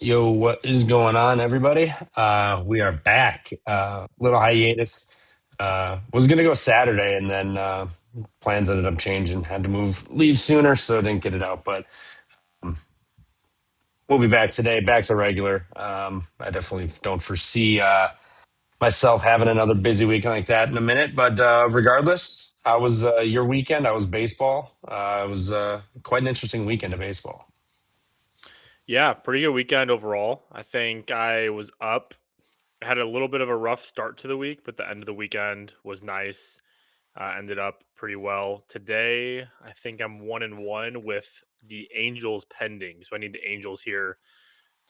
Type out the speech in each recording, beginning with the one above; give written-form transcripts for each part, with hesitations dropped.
Yo, what is going on, everybody? We are back. Little hiatus. Was gonna go Saturday, and then plans ended up changing. Had to leave sooner, so didn't get it out. But we'll be back today, back to regular. I definitely don't foresee myself having another busy weekend like that in a minute. But regardless, how was your weekend? I was baseball. It was quite an interesting weekend of baseball. Yeah, pretty good weekend overall. I think I was up, had a little bit of a rough start to the week, but the end of the weekend was nice. Ended up pretty well. Today, I think I'm 1-1 with the Angels pending. So I need the Angels here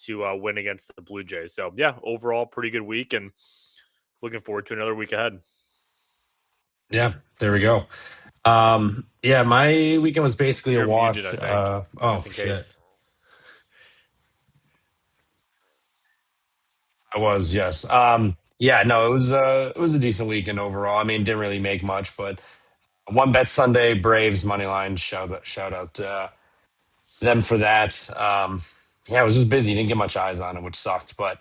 to win against the Blue Jays. So yeah, overall, pretty good week and looking forward to another week ahead. Yeah, there we go. Yeah, my weekend was basically a You're muted, wash. I think, Oh just in shit, case. I was, yes. Yeah, no, it was a decent weekend overall. I mean, didn't really make much, but one bet Sunday Braves money line. Shout out to them for that. Yeah, it was just busy. Didn't get much eyes on it, which sucked. But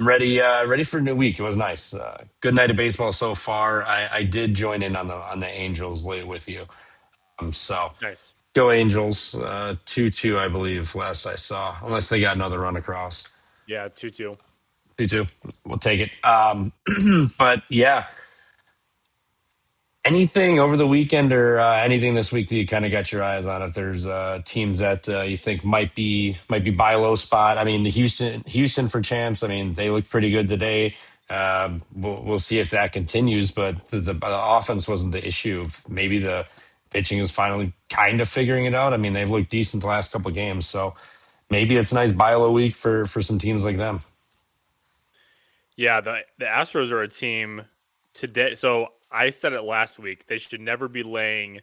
I'm ready for a new week. It was nice. Good night of baseball so far. I did join in on the Angels late with you. So Nice. go Angels. 2-2, I believe. Last I saw, unless they got another run across. Yeah, 2-2. 2-2. We'll take it. But yeah, anything over the weekend or anything this week that you kind of got your eyes on? If there's teams that you think might be buy low spot. I mean, the Houston for champs. I mean, they look pretty good today. We'll see if that continues, but the offense wasn't the issue. Maybe the pitching is finally kind of figuring it out. I mean, they've looked decent the last couple of games, so maybe it's a nice buy low week for some teams like them. Yeah, the Astros are a team today. So I said it last week. They should never be laying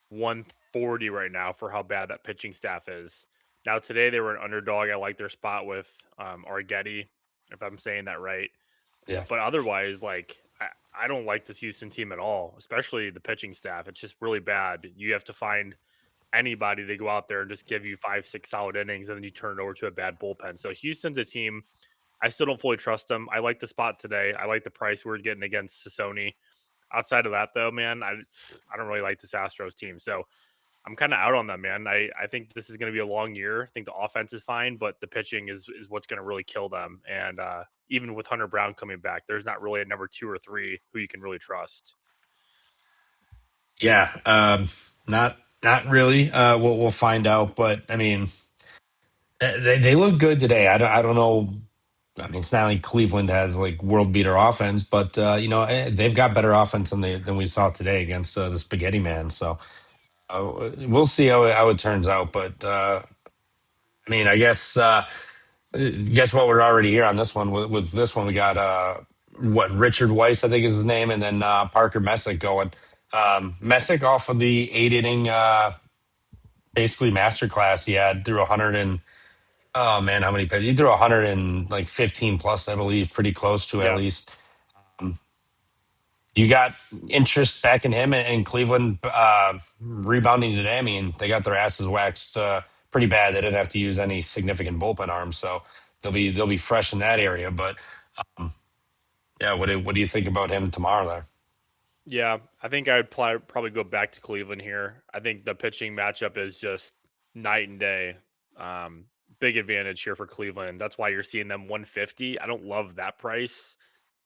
140 right now for how bad that pitching staff is. Now today they were an underdog. I like their spot with Argetti, if I'm saying that right. Yeah. But otherwise, I don't like this Houston team at all, especially the pitching staff. It's just really bad. You have to find anybody to go out there and just give you 5, 6 solid innings, and then you turn it over to a bad bullpen. So Houston's a team I still don't fully trust them. I like the spot today. I like the price we're getting against Sony. Outside of that, though, man, I don't really like this Astros team. So I'm kind of out on them, man. I think this is going to be a long year. I think the offense is fine, but the pitching is what's going to really kill them. And even with Hunter Brown coming back, there's not really a number 2 or 3 who you can really trust. Yeah, not really. We'll find out, but I mean, they look good today. I don't know. I mean, it's not like Cleveland has like world beater offense, but they've got better offense than we saw today against the Spaghetti Man. So we'll see how it turns out. But I mean, guess what? We're already here on this one. With this one, we got what Richard Weiss, I think is his name, and then Parker Messick going. Messick off of the 8 inning. Basically masterclass he had through 100 and oh man, how many pitches? He threw 100 and like 15 plus, I believe, pretty close to at Yeah. least. Do you got interest back in him and Cleveland rebounding today? I mean, they got their asses waxed pretty bad. They didn't have to use any significant bullpen arms, so they'll be fresh in that area. But yeah, what do you think about him tomorrow there? Yeah. I think I'd probably go back to Cleveland here. I think the pitching matchup is just night and day. Um, Big advantage here for Cleveland. That's why you're seeing them 150. I don't love that price.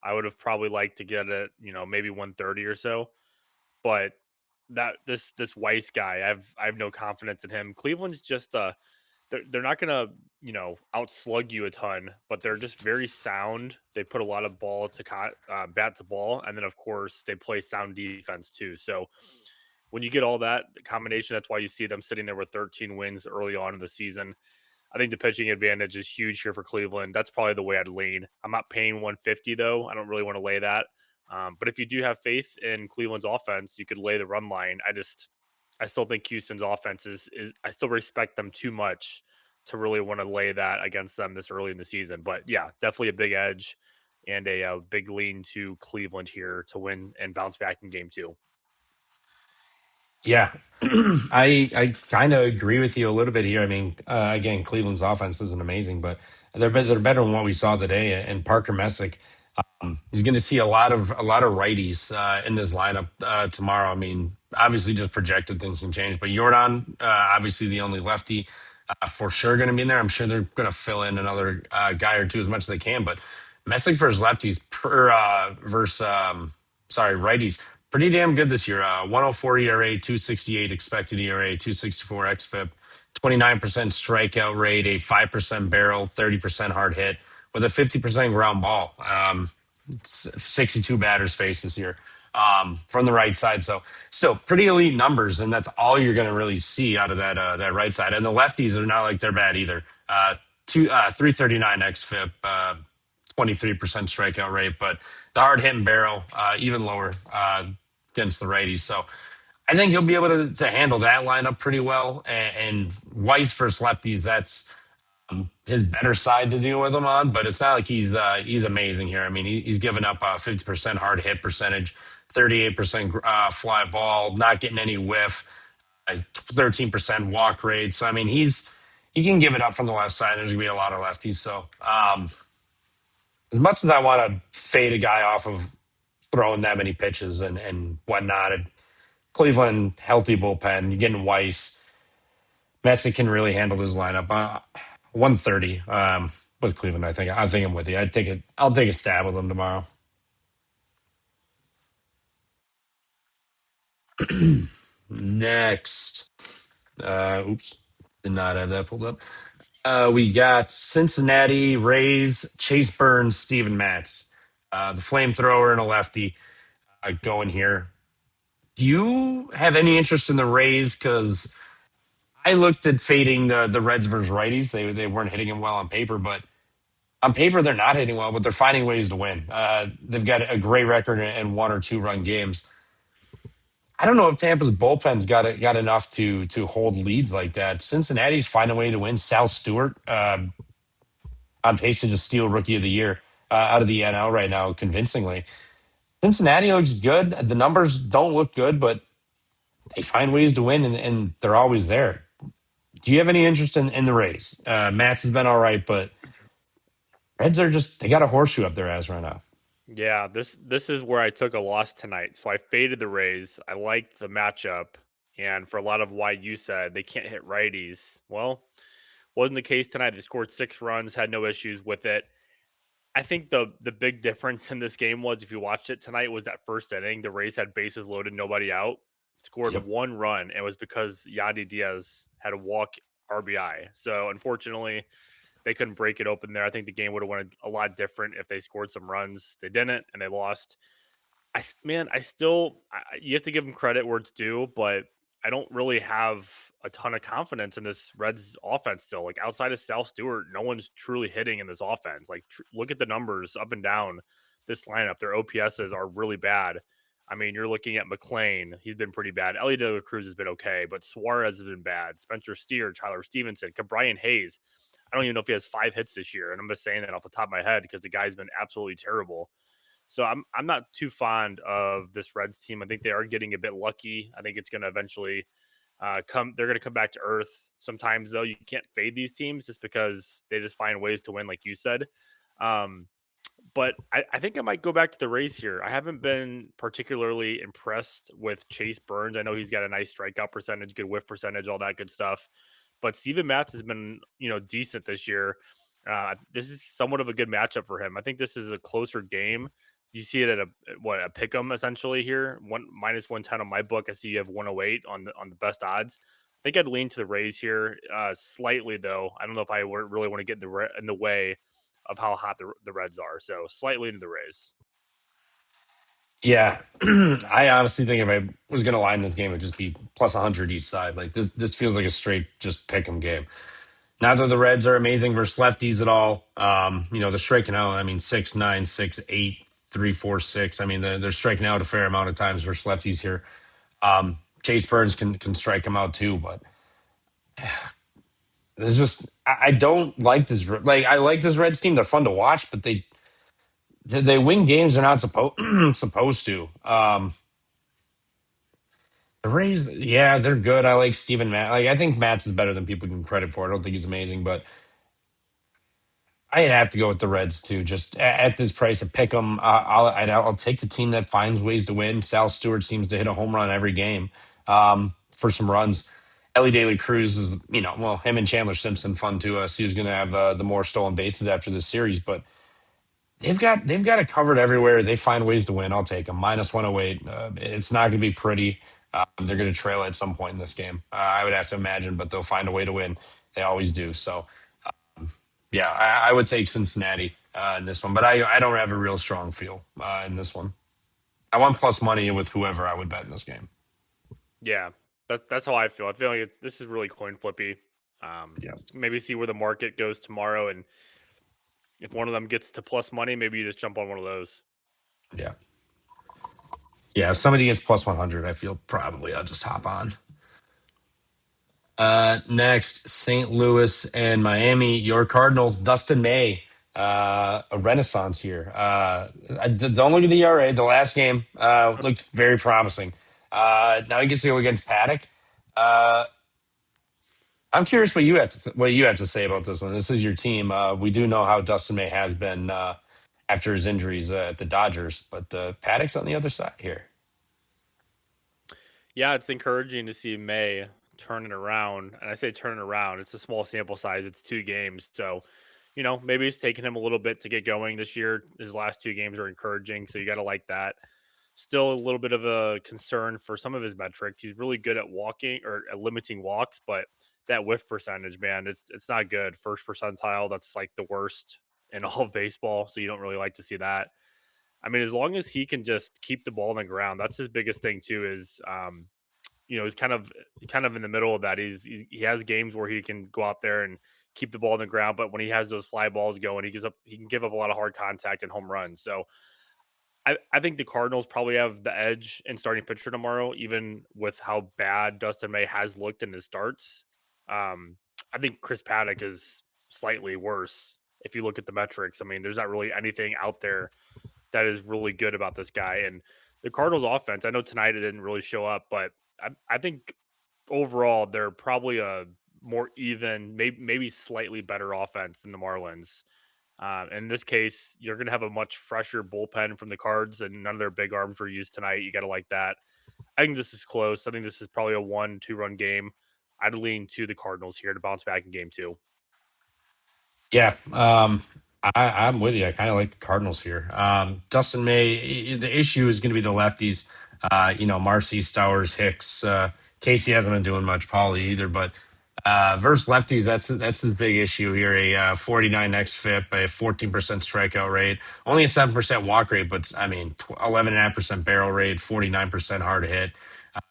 I would have probably liked to get it, maybe 130 or so. But this Weiss guy, I have no confidence in him. Cleveland's just they're not gonna outslug you a ton, but they're just very sound. They put a lot of ball to bat to ball, and then of course they play sound defense too. So when you get all that combination, that's why you see them sitting there with 13 wins early on in the season. I think the pitching advantage is huge here for Cleveland. That's probably the way I'd lean. I'm not paying 150 though. I don't really want to lay that. But if you do have faith in Cleveland's offense, you could lay the run line. I still think Houston's offense is I still respect them too much to really want to lay that against them this early in the season. But yeah, definitely a big edge and a big lean to Cleveland here to win and bounce back in game two. Yeah, I kind of agree with you a little bit here. I mean, again, Cleveland's offense isn't amazing, but they're better than what we saw today. And Parker Messick, he's going to see a lot of righties in this lineup tomorrow. I mean, obviously, just projected things can change, but Jordan, obviously the only lefty, for sure going to be in there. I'm sure they're going to fill in another guy or two as much as they can. But Messick versus lefties per versus sorry righties, pretty damn good this year. 104 ERA, 268 expected ERA, 264 xFIP, 29% strikeout rate, a 5% barrel, 30% hard hit with a 50% ground ball. 62 batters faced this year from the right side. So still pretty elite numbers, and that's all you're going to really see out of that right side. And the lefties are not like they're bad either. 339 xFIP, 23% strikeout rate, but the hard hit and barrel even lower against the righties. So I think he'll be able to handle that lineup pretty well. And Weiss versus lefties, that's his better side to deal with him on, but it's not like he's amazing here. I mean, he's given up 50% hard hit percentage, 38% fly ball, not getting any whiff, 13% walk rate. So I mean, he can give it up from the left side. There's gonna be a lot of lefties. So as much as I want to fade a guy off of throwing that many pitches and whatnot, Cleveland healthy bullpen, you're getting Weiss. Messi can really handle this lineup. 130 with Cleveland. I think I'm with you. I'll take a stab with them tomorrow. Next, oops, did not have that pulled up. We got Cincinnati Rays, Chase Burns, Steven Matz, the flamethrower and a lefty going here. Do you have any interest in the Rays? Because I looked at fading the Reds versus righties. They weren't hitting him well on paper, but on paper they're not hitting well. But they're finding ways to win. They've got a great record in 1 or 2 run games. I don't know if Tampa's bullpen's got enough to hold leads like that. Cincinnati's finding a way to win. Sal Stewart on pace to just steal Rookie of the Year out of the NL right now, convincingly. Cincinnati looks good. The numbers don't look good, but they find ways to win, and they're always there. Do you have any interest in the Rays? Mats has been all right, but Reds are just they got a horseshoe up their ass right now. Yeah, this is where I took a loss tonight. So I faded the Rays. I liked the matchup, and for a lot of why you said they can't hit righties. Well, wasn't the case tonight. They scored 6 runs, had no issues with it. I think the big difference in this game was if you watched it tonight was that first inning. The Rays had bases loaded, nobody out, scored Yep. 1 run. And it was because Yandy Diaz had a walk RBI. So unfortunately, they couldn't break it open there. I think the game would have went a lot different if they scored some runs. They didn't, and they lost. I still, you have to give them credit where it's due, but I don't really have a ton of confidence in this Reds offense still. Like outside of Sal Stewart, no one's truly hitting in this offense. Like look at the numbers up and down this lineup. Their OPSs are really bad. I mean, you're looking at McLean. He's been pretty bad. Ellie De La Cruz has been okay, but Suarez has been bad. Spencer Steer, Tyler Stevenson, Brian Hayes. I don't even know if he has 5 hits this year, and I'm just saying that off the top of my head because the guy's been absolutely terrible. So I'm not too fond of this Reds team. I think they are getting a bit lucky. I think it's going to eventually come. They're going to come back to earth. Sometimes though, you can't fade these teams just because they just find ways to win, like you said. Um, but I think I might go back to the Rays here. I haven't been particularly impressed with Chase Burns. I know he's got a nice strikeout percentage, good whiff percentage, all that good stuff. But Steven Matz has been, decent this year. This is somewhat of a good matchup for him. I think this is a closer game. You see it at a pick 'em essentially here. One minus 110 on my book. I see you have 108 on the best odds. I think I'd lean to the Rays here slightly though. I don't know if I really want to get in the way of how hot the Reds are. So slightly into the Rays. Yeah, I honestly think if I was going to line this game, it'd just be plus 100 each side. Like this feels like a straight just pick 'em game. Not that the Reds are amazing versus lefties at all. They're striking out. I mean, 6-9, 6-8, 3-4-6. I mean, they're striking out a fair amount of times versus lefties here. Chase Burns can strike them out too, but there's just I don't like this. Like I like this Reds team. They're fun to watch, but they win games they're not supposed to. The Rays, yeah, they're good. I like Steven Matt. Like, I think Matz is better than people give him credit for. I don't think he's amazing, but I'd have to go with the Reds too. Just at this price, a pick 'em. I'll take the team that finds ways to win. Sal Stewart seems to hit a home run every game for some runs. Ellie Daly Cruz is, well, him and Chandler Simpson fun to us. He was going to have the more stolen bases after this series, but they've got it covered everywhere. They find ways to win. I'll take them minus 108. It's not going to be pretty. They're going to trail at some point in this game. I would have to imagine, but they'll find a way to win. They always do. So yeah, I would take Cincinnati in this one, but I don't have a real strong feel in this one. I want plus money with whoever I would bet in this game. Yeah, that's how I feel. I feel like this is really coin flippy. Yeah, Maybe see where the market goes tomorrow, and if one of them gets to plus money, maybe you just jump on one of those. yeah, yeah. If somebody gets plus 100, I feel probably I'll just hop on. Next, St. Louis and Miami. Your Cardinals, Dustin May, a renaissance here. Don't look at the ERA. The last game looked very promising. Now he gets to go against Paddock. Uh, I'm curious what you have to say about this one. This is your team. We do know how Dustin May has been after his injuries at the Dodgers, but Paddock's on the other side here. Yeah, it's encouraging to see May turn it around. And I say turn it around. It's a small sample size. It's 2 games. So, maybe it's taken him a little bit to get going this year. His last 2 games are encouraging. So you got to like that. Still a little bit of a concern for some of his metrics. He's really good at walking or at limiting walks, but that whiff percentage, man, it's not good. First percentile, that's like the worst in all of baseball. So you don't really like to see that. I mean, as long as he can just keep the ball on the ground, that's his biggest thing too. Is he's kind of in the middle of that. He has games where he can go out there and keep the ball on the ground, but when he has those fly balls going, he can give up a lot of hard contact and home runs. So I think the Cardinals probably have the edge in starting pitcher tomorrow, even with how bad Dustin May has looked in his starts. Um, I think Chris Paddock is slightly worse if you look at the metrics. I mean, there's not really anything out there that is really good about this guy. And the Cardinals offense, I know tonight it didn't really show up, but I think overall they're probably a more even, maybe slightly better offense than the Marlins. In this case, you're going to have a much fresher bullpen from the Cards, and none of their big arms were used tonight. You got to like that. I think this is close. I think this is probably a 1-2 run game. I'd lean to the Cardinals here to bounce back in game two. Yeah, I'm with you. I kind of like the Cardinals here. Dustin May, the issue is going to be the lefties. Marcy, Stowers, Hicks, Casey hasn't been doing much. Paulie either, but versus lefties, that's his big issue here. A 49 xFIP, a 14% strikeout rate, only a 7% walk rate, but I mean 11.5% barrel rate, 49% hard hit,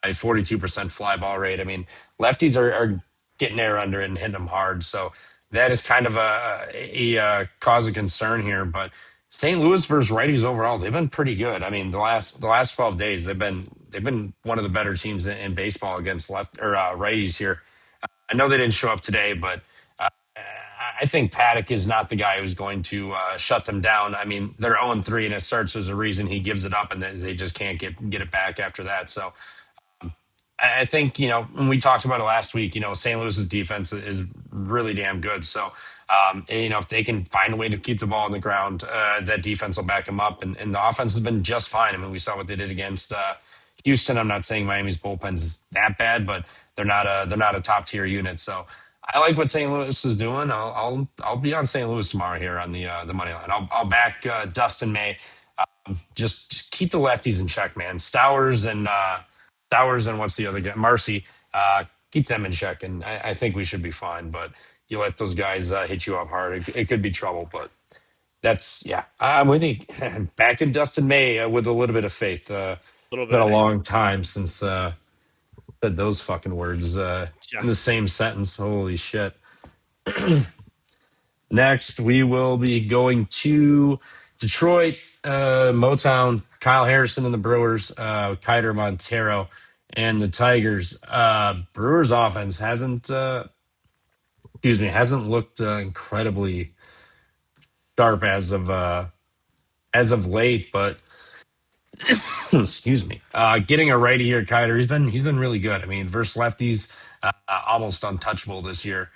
a 42% fly ball rate. I mean, lefties are getting there under it and hitting them hard. So that is kind of a cause of concern here. But St. Louis versus righties overall, they've been pretty good. I mean, the last 12 days, they've been one of the better teams in baseball against left or righties here. I know they didn't show up today, but I think Paddock is not the guy who's going to shut them down. I mean, they're 0-3 and it starts as a reason he gives it up and they just can't get it back after that. So I think, when we talked about it last week, St. Louis's defense is really damn good. So, if they can find a way to keep the ball on the ground, that defense will back them up. And the offense has been just fine. I mean, we saw what they did against Houston. I'm not saying Miami's bullpen is that bad, but they're not a top tier unit. So I like what St. Louis is doing. I'll be on St. Louis tomorrow here on the money line. I'll back Dustin May. Just keep the lefties in check, man. Stowers and what's the other guy? Marcy. Keep them in check, and I think we should be fine. But you let those guys hit you up hard, it could be trouble. But that's yeah. I'm with you. Back in Dustin May with a little bit of faith. A little It's been a bit. long time since said those fucking words Yeah. in the same sentence. Holy shit. Next, we will be going to Detroit, Motown, Kyle Harrison and the Brewers, Kiter Montero and the Tigers. Brewers offense hasn't looked incredibly sharp as of late, but Excuse me. Getting a righty here, Kiter. He's been really good. I mean, versus lefties, almost untouchable this year,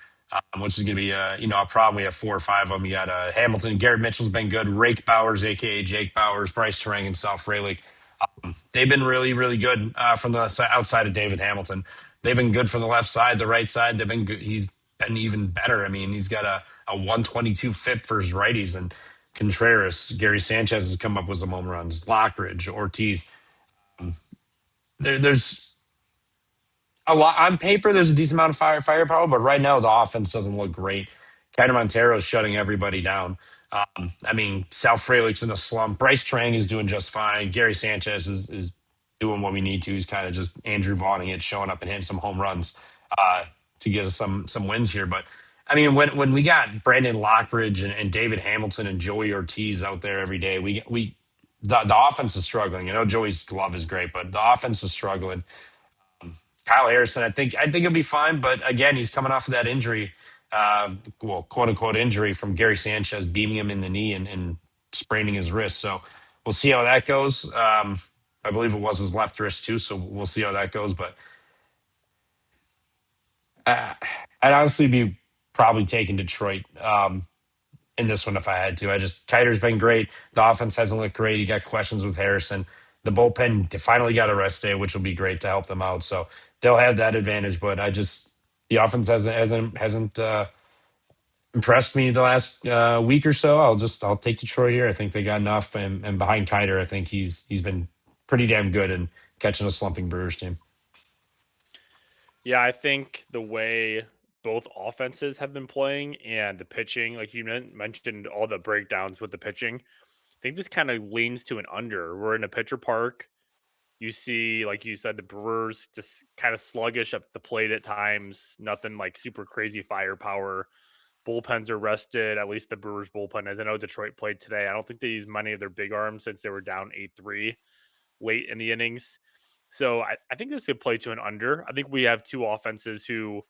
which is going to be a problem. We have four or five of them. You got Hamilton, Garrett Mitchell's been good. Rake Bowers, aka Jake Bowers, Bryce Terang, and South Fralick. They've been really, really good from the outside of David Hamilton. They've been good from the left side, the right side. They've been good. He's been even better. I mean, he's got a 122 FIP for his righties, and Contreras, Gary Sanchez has come up with some home runs. Lockridge, Ortiz. There's a lot on paper. There's a decent amount of firepower, but right now the offense doesn't look great. Kiner Montero is shutting everybody down. I mean, Sal Frelick's in a slump. Bryce Trang is doing just fine. Gary Sanchez is doing what we need to. He's kind of just Andrew Vaughning it, showing up and hitting some home runs uh, to get us some wins here. But I mean, when we got Brandon Lockridge and David Hamilton and Joey Ortiz out there every day, we the offense is struggling. I know Joey's glove is great, but the offense is struggling. Kyle Harrison, I think he'll be fine, but again, he's coming off of that injury, well, quote unquote injury from Gary Sanchez beaming him in the knee and spraining his wrist. So we'll see how that goes. I believe it was his left wrist too, so we'll see how that goes. But uh, I'd honestly be probably taking Detroit in this one if I had to. Kiter's been great. The offense hasn't looked great. You got questions with Harrison. The bullpen finally got a rest day, which will be great to help them out. So they'll have that advantage. But the offense hasn't impressed me the last week or so. I'll take Detroit here. I think they got enough, and behind Kiter, I think he's been pretty damn good in catching a slumping Brewers team. Yeah, I think the way both offenses have been playing and the pitching, like you mentioned, all the breakdowns with the pitching, I think this kind of leans to an under. We're in a pitcher park. You see, like you said, the Brewers just kind of sluggish up the plate at times. Nothing like super crazy firepower. Bullpens are rested, at least the Brewers bullpen. As I know Detroit played today, I don't think they used many of their big arms since they were down 8-3 late in the innings. So I think this could play to an under. I think we have two offenses who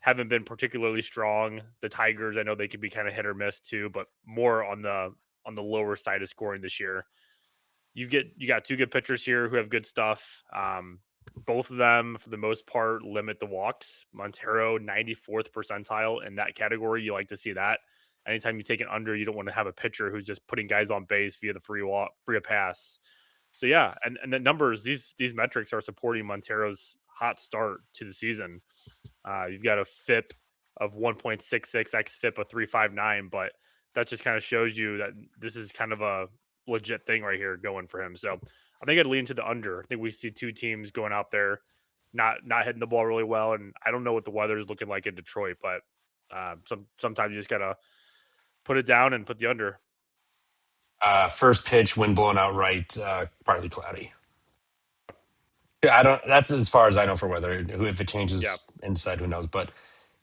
haven't been particularly strong. The Tigers, I know they could be kind of hit or miss too, but more on the lower side of scoring this year. You got two good pitchers here who have good stuff. Both of them, for the most part, limit the walks. Montero, 94th percentile in that category. You like to see that. Anytime you take an under, you don't want to have a pitcher who's just putting guys on base via the free walk, free a pass. So yeah, and the numbers, these metrics are supporting Montero's hot start to the season. You've got a FIP of 1.66, xFIP of 359, but that just kind of shows you that this is kind of a legit thing right here going for him. So I think I'd lean to the under. I think we see two teams going out there, not hitting the ball really well, and I don't know what the weather is looking like in Detroit, but sometimes you just gotta put it down and put the under. First pitch, wind blowing out right, partly cloudy. Yeah, I don't. That's as far as I know for weather. Who if it Yeah, changes inside, who knows? But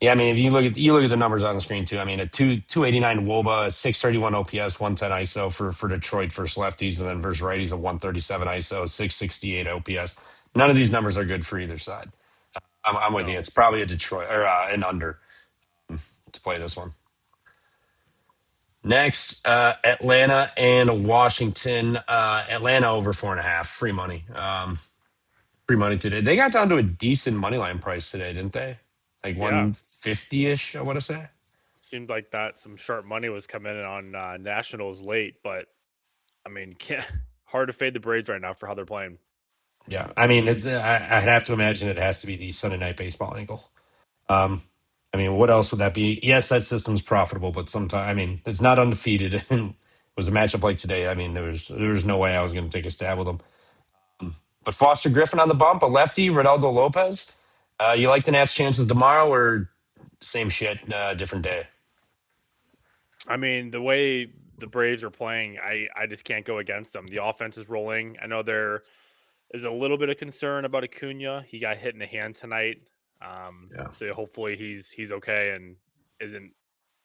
yeah, I mean, if you look at the numbers on the screen too. I mean, a 289 WOBA, a 631 OPS, 110 ISO for Detroit versus lefties, and then versus righties a 137 ISO, 668 OPS. None of these numbers are good for either side. I'm with you. no, It's probably a Detroit or an under to play this one. Next, Atlanta and Washington. Atlanta over 4.5, free money. Free money today. They got down to a decent money line price today, didn't they? Like yeah. 150 ish, I want to say. Seemed like that some sharp money was coming in on Nationals late, but I mean, can't, hard to fade the Braves right now for how they're playing. Yeah. I mean, I'd have to imagine it has to be the Sunday night baseball angle. Um, I mean, what else would that be? Yes, that system's profitable, but sometimes, I mean, it's not undefeated. And it was a matchup like today. I mean, there was no way I was going to take a stab with them. But Foster Griffin on the bump, a lefty, Ronaldo Lopez. You like the Nats' chances tomorrow, or same shit, different day? I mean, the way the Braves are playing, I just can't go against them. The offense is rolling. I know there is a little bit of concern about Acuna. He got hit in the hand tonight. Yeah. So hopefully he's okay and isn't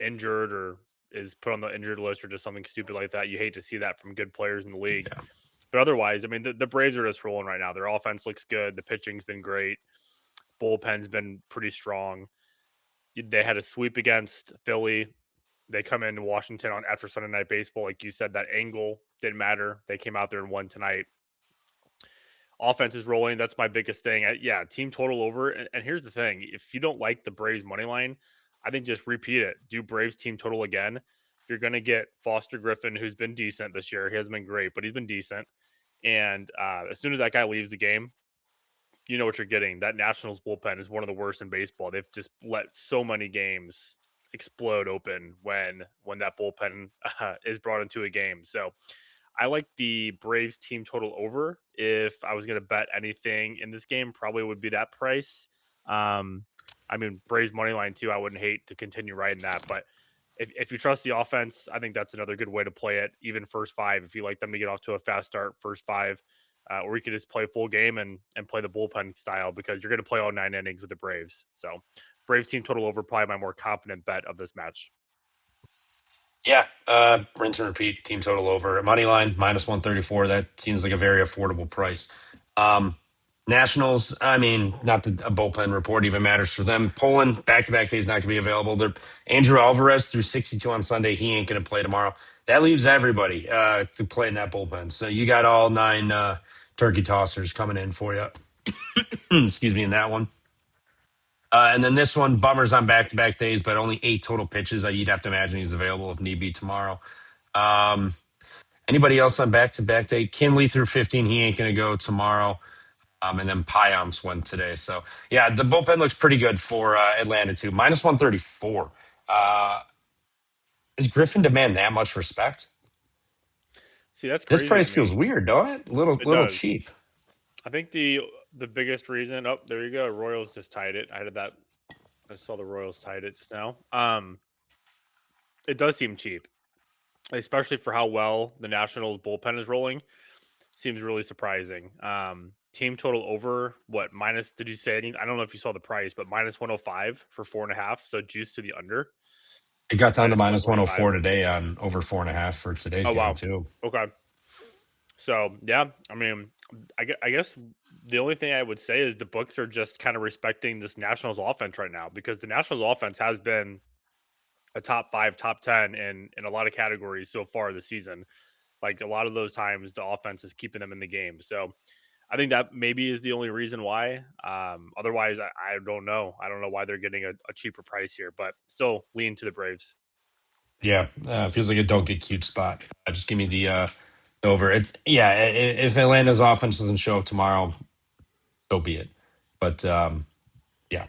injured or is put on the injured list or just something stupid like that. You hate to see that from good players in the league. Yeah. But otherwise, I mean, the Braves are just rolling right now. Their offense looks good. The pitching's been great. Bullpen's been pretty strong. They had a sweep against Philly. They come into Washington on after Sunday Night Baseball, like you said, that angle didn't matter. They came out there and won tonight. Offense is rolling. That's my biggest thing. Yeah, team total over. And here's the thing: if you don't like the Braves money line, I think just repeat it. Do Braves team total again. You're going to get Foster Griffin, who's been decent this year. He hasn't been great, but he's been decent. And as soon as that guy leaves the game, you know what you're getting. That Nationals bullpen is one of the worst in baseball. They've just let so many games explode open when that bullpen is brought into a game. So I like the Braves team total over. If I was going to bet anything in this game, probably would be that price. Um, I mean, Braves money line too. I wouldn't hate to continue riding that, but if you trust the offense, I think that's another good way to play it. Even first five, if you like them to get off to a fast start, first five, or you could just play full game and play the bullpen style because you're going to play all 9 innings with the Braves. So, Braves team total over probably my more confident bet of this match. Yeah, rinse and repeat. Team total over money line minus 134. That seems like a very affordable price. Um, Nationals. I mean, not that a bullpen report even matters for them. Poland back to back days not going to be available. They're Andrew Alvarez through 62 on Sunday. He ain't going to play tomorrow. That leaves everybody to play in that bullpen. So you got all nine turkey tossers coming in for you. Excuse me, in that one. And then this one, bummers on back to back days, but only 8 total pitches. You'd have to imagine he's available if need be tomorrow. Um, Anybody else on back to back day? Kinley through 15. He ain't going to go tomorrow. And then Pyams went today. So, yeah, the bullpen looks pretty good for Atlanta, too. Minus 134. Uh, does Griffin demand that much respect? See, that's This crazy to price feels me. weird, don't it? It Little does. cheap. I think the biggest reason. Oh, there you go. Royals just tied it. I had that. I saw the Royals tied it just now. It does seem cheap, especially for how well the Nationals bullpen is rolling. Seems really surprising. Team total over what minus? Did you say? I don't know if you saw the price, but minus 105 for 4.5. So juice to the under It got down to minus minus 104 125. today on over 4.5 for today's Oh game, wow. too. Okay. So yeah, I mean, I guess the only thing I would say is the books are just kind of respecting this Nationals offense right now because the Nationals offense has been a top five, top 10 in a lot of categories so far this season. Like a lot of those times, the offense is keeping them in the game. So I think that maybe is the only reason why. Otherwise, I don't know. I don't know why they're getting a cheaper price here, but still lean to the Braves. Yeah, feels like a don't get cute spot. Just give me the over. It's yeah. If Atlanta's offense doesn't show up tomorrow, so be it. But yeah,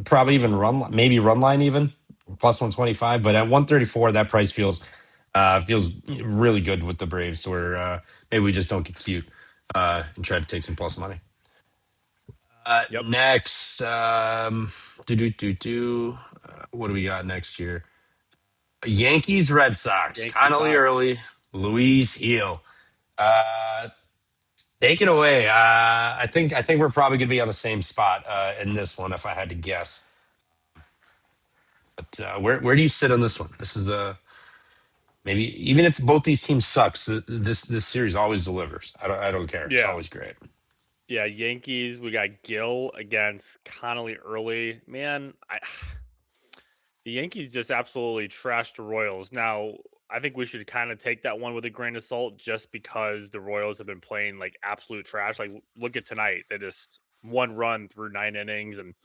probably even maybe run line even plus 125. But at 134, that price feels really good with the Braves. Where maybe we just don't get cute and try to take some plus money. Yep. Next, what do we got next year? Yankees, Red Sox, Yankee Connolly Sox. early, Luis Heel. Uh, Take it away. I think we're probably going to be on the same spot in this one, if I had to guess. But where do you sit on this one? This is maybe even if both these teams sucks, this series always delivers. I don't care. It's Yeah. always great. Yeah. Yankees. We got Gill against Connolly early. Man, the Yankees just absolutely trashed the Royals. Now, I think we should kind of take that one with a grain of salt just because the Royals have been playing like absolute trash. Like, look at tonight. They just one run through 9 innings and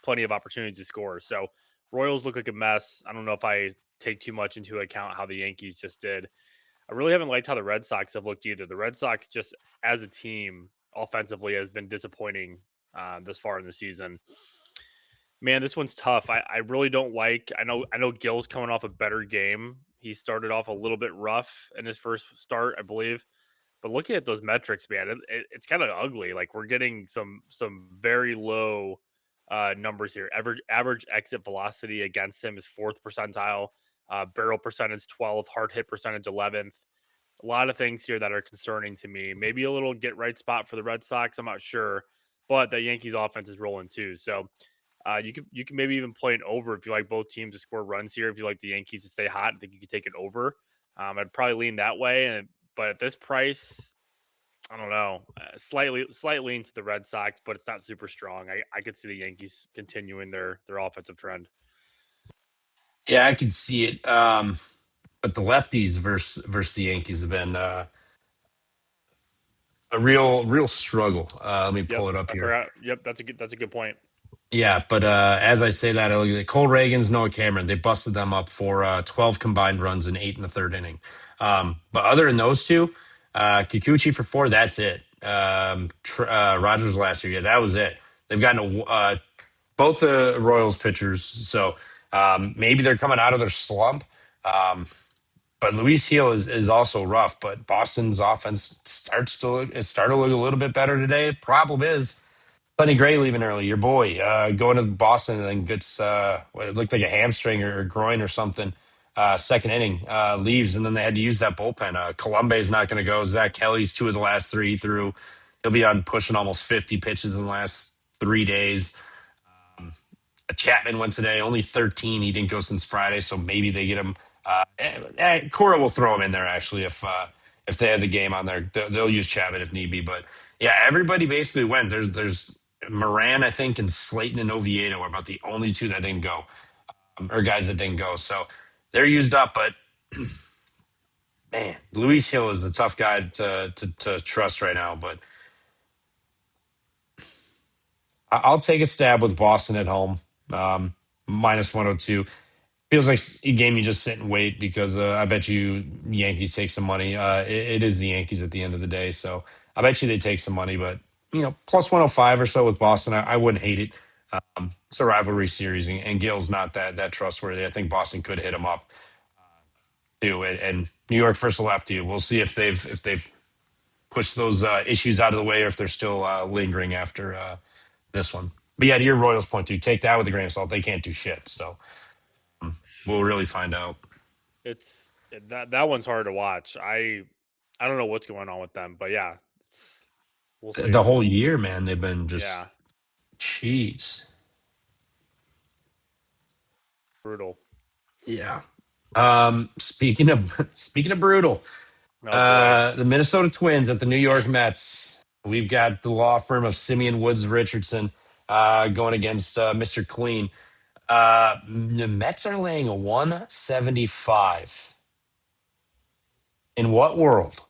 plenty of opportunities to score. So, Royals look like a mess. I don't know if I take too much into account how the Yankees just did. I really haven't liked how the Red Sox have looked either. The Red Sox, just as a team, offensively, has been disappointing this far in the season. Man, this one's tough. I really don't like. I know Gill's coming off a better game. He started off a little bit rough in his first start, I believe. But looking at those metrics, man, it's kind of ugly. Like we're getting some very low numbers here. Average exit velocity against him is fourth percentile. Barrel percentage 12th. Hard hit percentage 11th. A lot of things here that are concerning to me. Maybe a little get right spot for the Red Sox. I'm not sure, but the Yankees offense is rolling too. So you can maybe even play an over if you like both teams to score runs here. If you like the Yankees to stay hot, I think you could take an over. I'd probably lean that way, but at this price, I don't know. Slightly into the Red Sox, but it's not super strong. I could see the Yankees continuing their offensive trend. Yeah, I could see it. But the lefties versus the Yankees have been a real struggle. Let me Yep, pull it up I here. forgot. Yep, that's a good point. Yeah, but as I say that, I look at Cole Reagan's, Noah Cameron. They busted them up for 12 combined runs and 8 in the third inning. But other than those two, Kikuchi for 4, that's it. Rogers last year, yeah, that was it. They've gotten both the Royals pitchers, so maybe they're coming out of their slump. Um, but Luis Heel is also rough. But Boston's offense it started to look a little bit better today. Problem is Sonny Gray leaving early. Your boy going to Boston and then gets what it looked like a hamstring or groin or something. Second inning leaves, and then they had to use that bullpen. Colombe's not going to go. Zach Kelly's 2 of the last 3 he threw. He'll be on pushing almost 50 pitches in the last 3 days. Chapman went today, only 13. He didn't go since Friday, so maybe they get him. Cora will throw him in there actually if they have the game on there. They'll use Chapman if need be. But yeah, everybody basically went. There's Moran, I think, and Slayton and Oviedo are about the only two that didn't go, or guys that didn't go. So they're used up. But man, Luis Hill is the tough guy to trust right now. But I'll take a stab with Boston at home, minus 102. Feels like a game you just sit and wait because I bet you Yankees take some money. It is the Yankees at the end of the day, so I bet you they take some money. But plus 105 or so with Boston, I wouldn't hate it. It's a rivalry series, and Gill's not that trustworthy. I think Boston could hit him up too, and New York first lefty. We'll see if they've pushed those issues out of the way or if they're still lingering after this one. But yeah, to your Royals point too, take that with a grain of salt. They can't do shit, so we'll really find out. It's that one's hard to watch. I don't know what's going on with them, but yeah, we'll see. The whole year, man, they've been just Yeah, cheese. brutal. Yeah. Speaking of brutal, Oh boy. the Minnesota Twins at the New York Mets. We've got the law firm of Simeon Woods Richardson going against Mr. Clean. The Mets are laying a 175. In what world?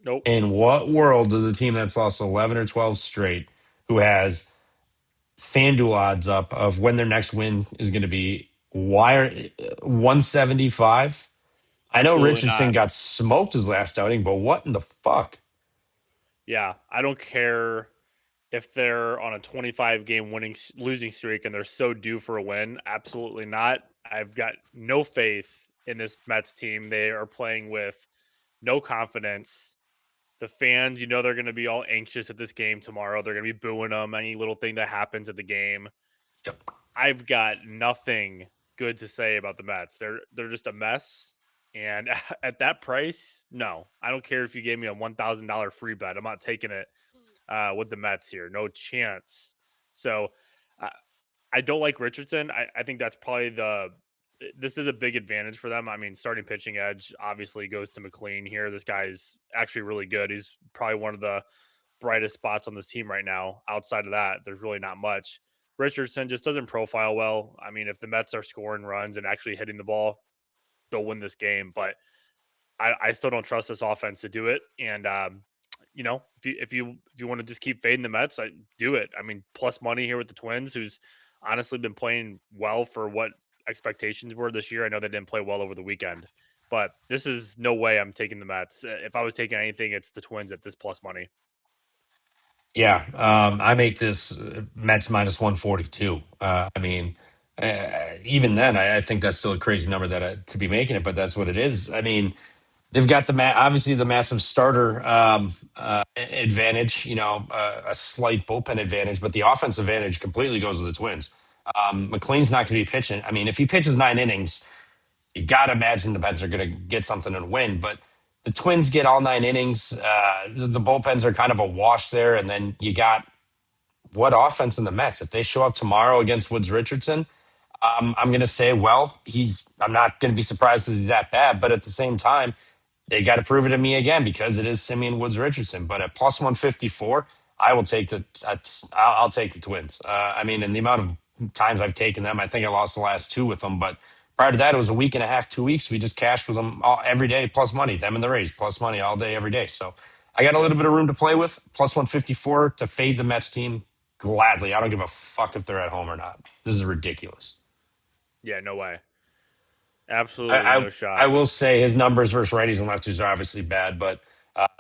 Nope. In what world does a team that's lost 11 or 12 straight, who has FanDuel odds up of when their next win is going to be, why are 175? I know Absolutely Richardson not. got smoked his last outing, but what in the fuck? Yeah, I don't care if they're on a 25 game losing streak and they're so due for a win. Absolutely not. I've got no faith in this Mets team. They are playing with no confidence. The fans, they're going to be all anxious at this game tomorrow. They're going to be booing them any little thing that happens at the game. Yep. I've got nothing good to say about the Mets. They're just a mess. And at that price, no, I don't care if you gave me a $1,000 free bet. I'm not taking it with the Mets here. No chance. So uh, I don't like Richardson. I think that's probably this is a big advantage for them. I mean, starting pitching edge obviously goes to McLean here. This guy's actually really good. He's probably one of the brightest spots on this team right now. Outside of that, there's really not much. Richardson just doesn't profile well. I mean, if the Mets are scoring runs and actually hitting the ball, they'll win this game. But I still don't trust this offense to do it. And if you want to just keep fading the Mets, do it. I mean, plus money here with the Twins, who's honestly been playing well for what expectations were this year. I know they didn't play well over the weekend, but this is no way I'm taking the Mets. If I was taking anything, it's the Twins at this plus money. Yeah, I make this Mets minus 142. I mean, even then, I think that's still a crazy number to be making it, but that's what it is. I mean, they've got obviously the massive starter advantage, a slight bullpen advantage, but the offensive advantage completely goes to the Twins. McLean's not going to be pitching. I mean, if he pitches 9 innings, you got to imagine the Mets are going to get something and win. But the Twins get all 9 innings. The bullpens are kind of a wash there, and then you got what offense in the Mets? If they show up tomorrow against Woods Richardson, I'm going to say, well, I'm not going to be surprised that he's that bad, but at the same time, they got to prove it to me again because it is Simeon Woods Richardson. But at plus 154, I will take I'll take the Twins. I mean, in the amount of times I've taken them, I think I lost the last 2 with them. But prior to that, it was a week and a half, 2 weeks. We just cashed with them every day plus money. Them and the Rays plus money all day, every day. So I got a Yep. little bit of room to play with. Plus 154 to fade the Mets team gladly. I don't give a fuck if they're at home or not. This is ridiculous. Yeah, no way. I, Absolutely no I shot. will say his numbers versus righties and lefties are obviously bad, but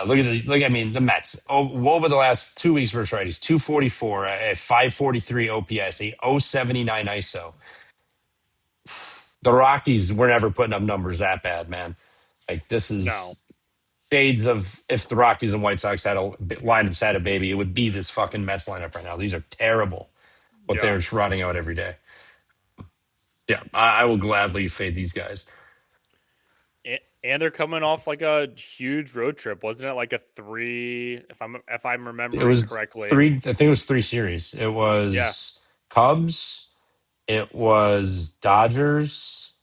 look. I mean, the Mets over the last 2 weeks versus righties: 244, a 543 OPS, a 079 ISO. The Rockies were never putting up numbers that bad, man. Like this No. is shades of if the Rockies and White Sox had a lineup had a baby, it would be this fucking Mets lineup right now. These are terrible. What Yeah. they're just running out every day. Yeah, I will gladly fade these guys. And they're coming off like a huge road trip, wasn't it? Like a three, if I'm It remembering was correctly. three. I think it was three series. It Yeah. was Cubs. It was Dodgers.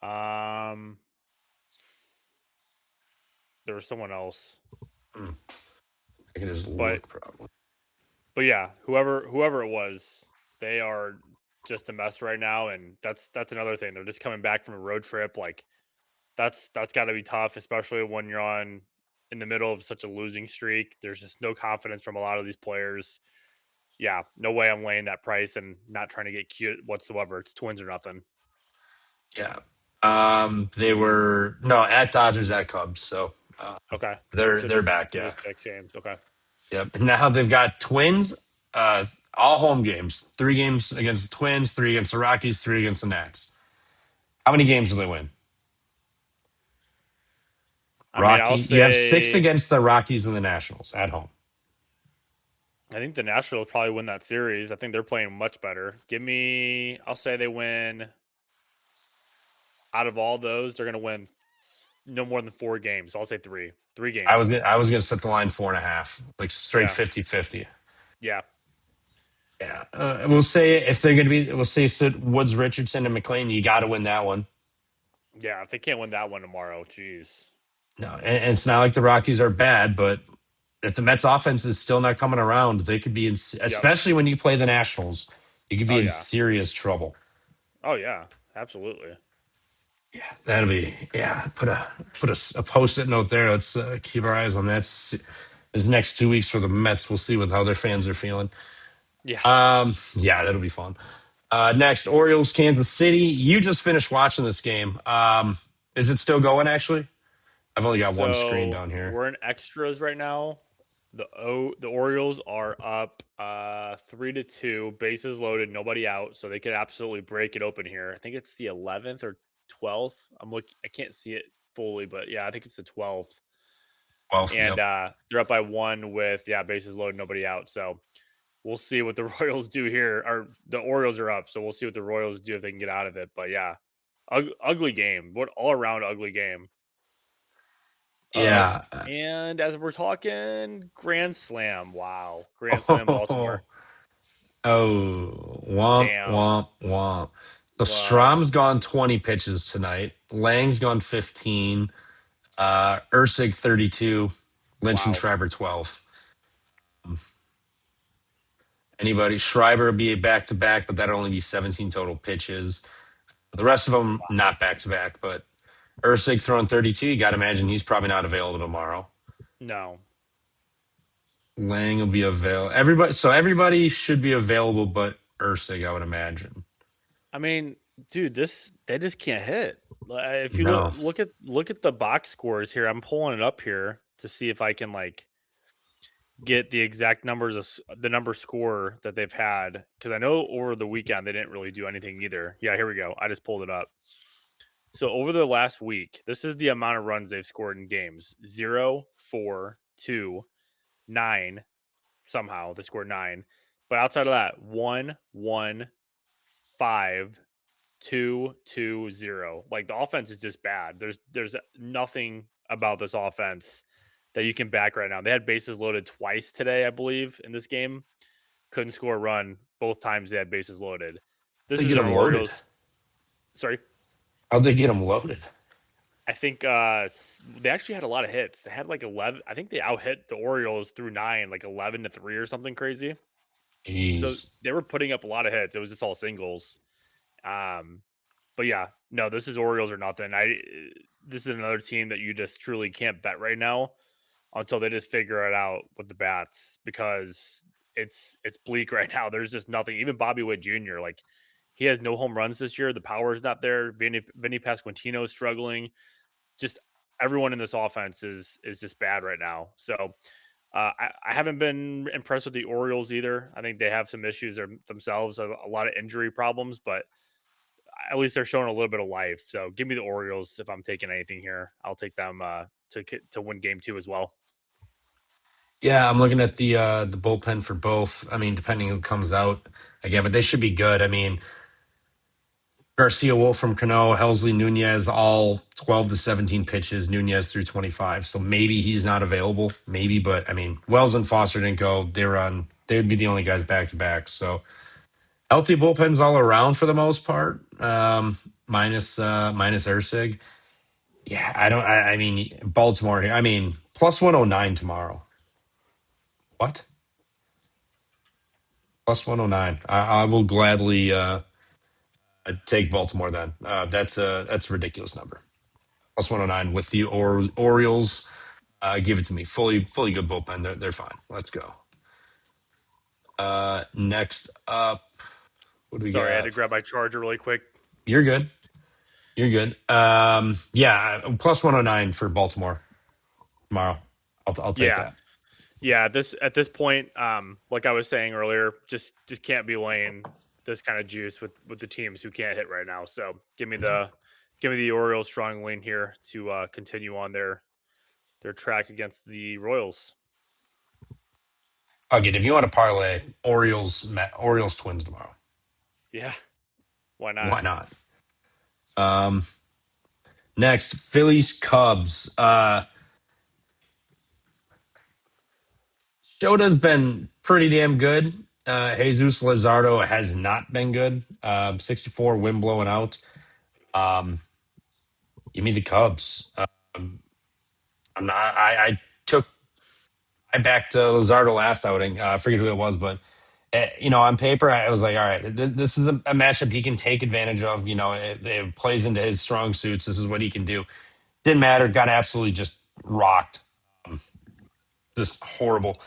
Um, there was someone else, Hmm, I can just but look probably. yeah, whoever it was, they are just a mess right now, and that's another thing. They're just coming back from a road trip. Like that's got to be tough, especially when you're on in the middle of such a losing streak. There's just no confidence from a lot of these players. Yeah, no way I'm laying that price and not trying to get cute whatsoever. It's Twins or nothing. Yeah. They were no at Dodgers at Cubs, so Okay, they're so they're just back. so Yeah. just fix games. Okay. Yep. And now they've got Twins. All home games. 3 games against the Twins, three against the Rockies, three against the Nats. How many games do they win? I mean, Rocky. I'll You have six say against the Rockies and the Nationals at home. I think the Nationals probably win that series. I think they're playing much better. I'll say they win out of all those, they're going to win no more than 4 games. So I'll say three. Three games. I was gonna set the line 4.5, like straight Yeah. 50-50. Yeah. Yeah. We'll say if they're gonna be we'll say sit Woods, Richardson, and McLean, you gotta win that one. Yeah. If they can't win that one tomorrow, jeez. No, and it's not like the Rockies are bad, but if the Mets offense is still not coming around, they could be in, Yep. especially when you play the Nationals, you could Oh, be in yeah. serious trouble. Oh, yeah. Absolutely. That'll be yeah. A post-it note there. Let's keep our eyes on that. This next 2 weeks for the Mets. We'll see with how their fans are feeling. Yeah. Yeah, that'll be fun. Next, Orioles, Kansas City. You just finished watching this game. Is it still going? Actually, I've only got one screen So down here. we're in extras right now. The Orioles are up 3-2, bases loaded, nobody out, so they could absolutely break it open here. I think it's the 11th or 12th. I can't see it fully, but yeah, I think it's the 12th. Well, And yep. they're up by one with bases loaded, nobody out. So we'll see what the Royals do here. Or the Orioles are up, so we'll see what the Royals do if they can get out of it. But yeah, ugly game. What all around ugly game. Yeah. And as we're talking, Grand Slam. Wow. Grand Slam Baltimore. Womp, Damn. womp, womp. So Wow. Strom's gone 20 pitches tonight. Lang's gone 15. Ursig 32. Lynch and Wow. Schreiber 12. Anybody? Schreiber will be back to back, but that'll only be 17 total pitches. The rest of them Wow. not back to back, but Ursig throwing 32. You got to imagine he's probably not available tomorrow. No. Lang will be available. Everybody should be available, but Ursig, I would imagine. I mean, dude, they just can't hit. If you No. look at the box scores here, I'm pulling it up here to see if I can like get the exact numbers of the number score that they've had because I know over the weekend they didn't really do anything either. Yeah, here we go. I just pulled it up. So over the last week, this is the amount of runs they've scored in games: 0, 4, 2, 9. Somehow they scored 9, but outside of that, 1, 1, 5, 2, 2, 0. Like the offense is just bad. There's nothing about this offense that you can back right now. They had bases loaded twice today, I believe, in this game. Couldn't score a run both times they had bases loaded. This They is get an him loaded. Orioles. Sorry, How'd they get him loaded? I think they actually had a lot of hits. They had like 11. I think they out hit the Orioles through 9, like 11-3 or something crazy. So Jeez. they were putting up a lot of hits. It was just all singles. Um, but yeah, no, this is Orioles or nothing. this is another team that you just truly can't bet right now until they just figure it out with the bats because it's bleak right now. There's just nothing. Even Bobby Witt Jr. like he has no home runs this year. The power is not there. Vinny Pasquantino is struggling. Just everyone in this offense is just bad right now. So I haven't been impressed with the Orioles either. I think they have some issues themselves, a lot of injury problems, but at least they're showing a little bit of life. So give me the Orioles if I'm taking anything here. I'll take them to win game two as well. Yeah, I'm looking at the bullpen for both. I mean, depending who comes out again, but they should be good. I mean, Garcia, Wolf from Cano, Helsley, Nunez, all 12 to 17 pitches. Nunez through 25. So maybe he's not available. Maybe, but I mean, Wells and Foster didn't go. They would be the only guys back to back. So healthy bullpens all around for the most part. Minus Ursig. Yeah, I mean, Baltimore here. I mean, plus 109 tomorrow. What? Plus 109. I will gladly take Baltimore then. That's a ridiculous number. Plus 109 with the Orioles. Give it to me. Fully good bullpen. They're fine. Let's go. Next up, what do we Sorry, I had to got? grab my charger really quick. You're good. You're good. Yeah, plus 109 for Baltimore tomorrow. I'll take Yeah, that. yeah. This at this point, like I was saying earlier, just can't be laying this kind of juice with the teams who can't hit right now. So give me the Orioles strong lean here to continue on their track against the Royals. Okay, if you want to parlay Orioles Twins tomorrow, Yeah, why not? why not? Um, Next, Phillies Cubs. Shota's been pretty damn good. Jesus Lazardo has not been good. 64 wind blowing out. Um, Give me the Cubs. I'm not. I took. I backed Lazardo last outing. I forget who it was, but on paper, I was like, all right, this is a matchup he can take advantage of. It plays into his strong suits. This is what he can do. Didn't matter. Got absolutely just rocked. Just horrible.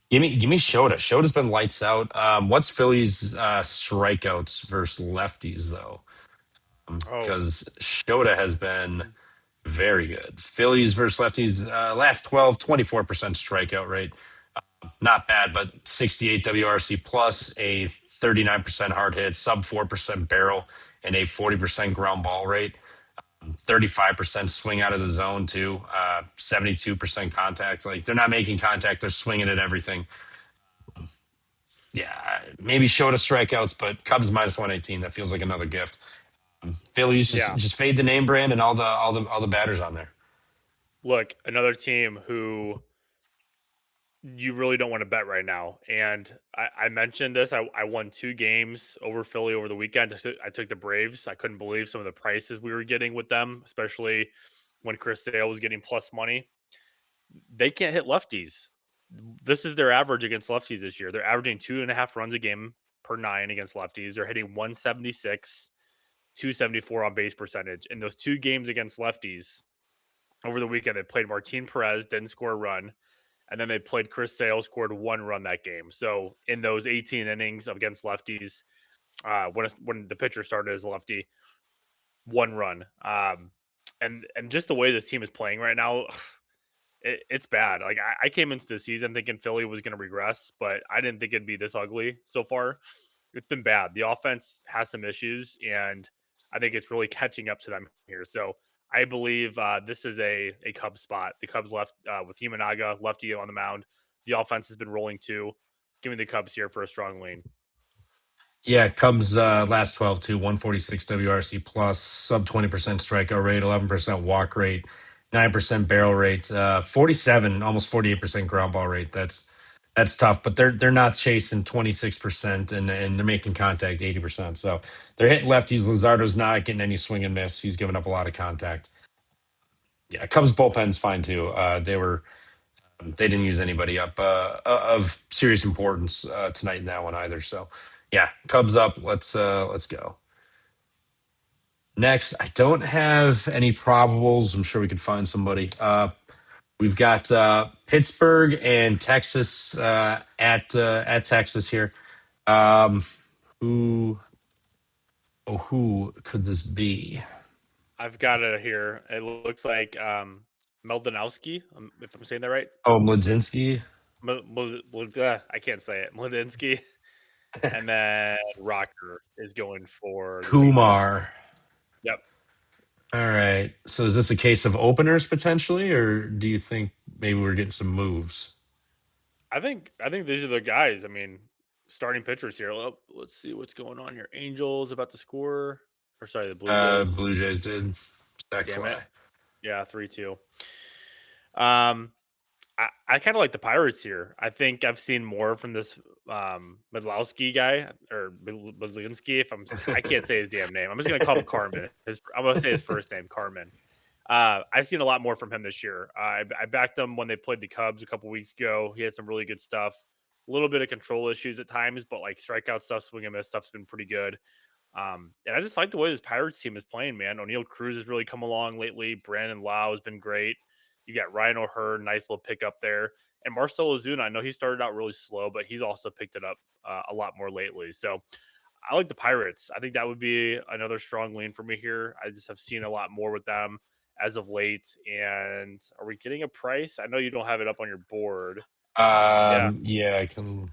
Give me Shota. Shota's been lights out. What's Philly's strikeouts versus lefties though? Oh, Because Shota has been very good. Phillies versus lefties, last 12, 24% strikeout rate. Not bad, but 68 WRC plus, a 39% hard hit, sub 4% barrel, and a 40% ground ball rate. 35% swing out of the zone too. 72% contact. Like they're not making contact, they're swinging at everything. Yeah, maybe showed us strikeouts, but Cubs minus 118. That feels like another gift. Phillies just yeah. just fade the name brand and all the batters on there. Look, another team who you really don't want to bet right now. And I mentioned this. I won two games over Philly over the weekend. I took the Braves. I couldn't believe some of the prices we were getting with them, especially when Chris Sale was getting plus money. They can't hit lefties. This is their average against lefties this year. They're averaging 2.5 runs a game per nine against lefties. They're hitting 176, 274 on base percentage. In those two games against lefties over the weekend, they played Martin Perez, didn't score a run, and then they played Chris Sale, scored one run that game. So in those 18 innings against lefties, when the pitcher started as a lefty, one run. And just the way this team is playing right now, it's bad. Like I came into the season thinking Philly was going to regress, but I didn't think it'd be this ugly so far. It's been bad. The offense has some issues, and I think it's really catching up to them here. So I believe this is a Cubs spot. The Cubs left with Himanaga, lefty on the mound. The offense has been rolling too. Give me the Cubs here for a strong lean. Yeah, Cubs last 12 to 146 WRC plus, sub 20% strikeout rate, 11% walk rate, 9% barrel rate, 47, almost 48% ground ball rate. That's tough, but they're not chasing 26% and they're making contact 80%. So they're hitting lefties. Lazardo's not getting any swing and miss. He's giving up a lot of contact. Yeah, Cubs bullpen's fine too. They didn't use anybody up of serious importance tonight in that one either. So yeah, Cubs up. Let's go. Next, I don't have any probables. I'm sure we could find somebody. We've got Pittsburgh and Texas at Texas here. Um, who who could this be? I've got it here. It looks like Meldonowski, if I'm saying that right. Oh, Mlodzinski, I can't say it. Mladinsky. And then Rocker is going for the big dog. Kumar. Yep. All right. So is this a case of openers potentially, or do you think maybe we're getting some moves? I think these are the guys. I mean, starting pitchers here. Let's see what's going on here. Angels about to score. Or sorry, the Blue Jays. Blue Jays did. Sack Damn it. fly. Yeah, 3-2. Um, I kind of like the Pirates here. I think I've seen more from this Medlowski guy or Medlinski. I can't say his damn name. I'm just gonna call him Carmen. I'm gonna say his first name, Carmen. I've seen a lot more from him this year. I backed him when they played the Cubs a couple weeks ago. He had some really good stuff. A little bit of control issues at times, but like strikeout stuff, swing and miss stuff's been pretty good. And I just like the way this Pirates team is playing, man. O'Neill Cruz has really come along lately. Brandon Lau has been great. You got Ryan O'Hearn, nice little pickup there. And Marcelo Zuna, I know he started out really slow, but he's also picked it up a lot more lately. So I like the Pirates. I think that would be another strong lean for me here. I just have seen a lot more with them as of late. And are we getting a price? I know you don't have it up on your board. Yeah, Yeah, I can.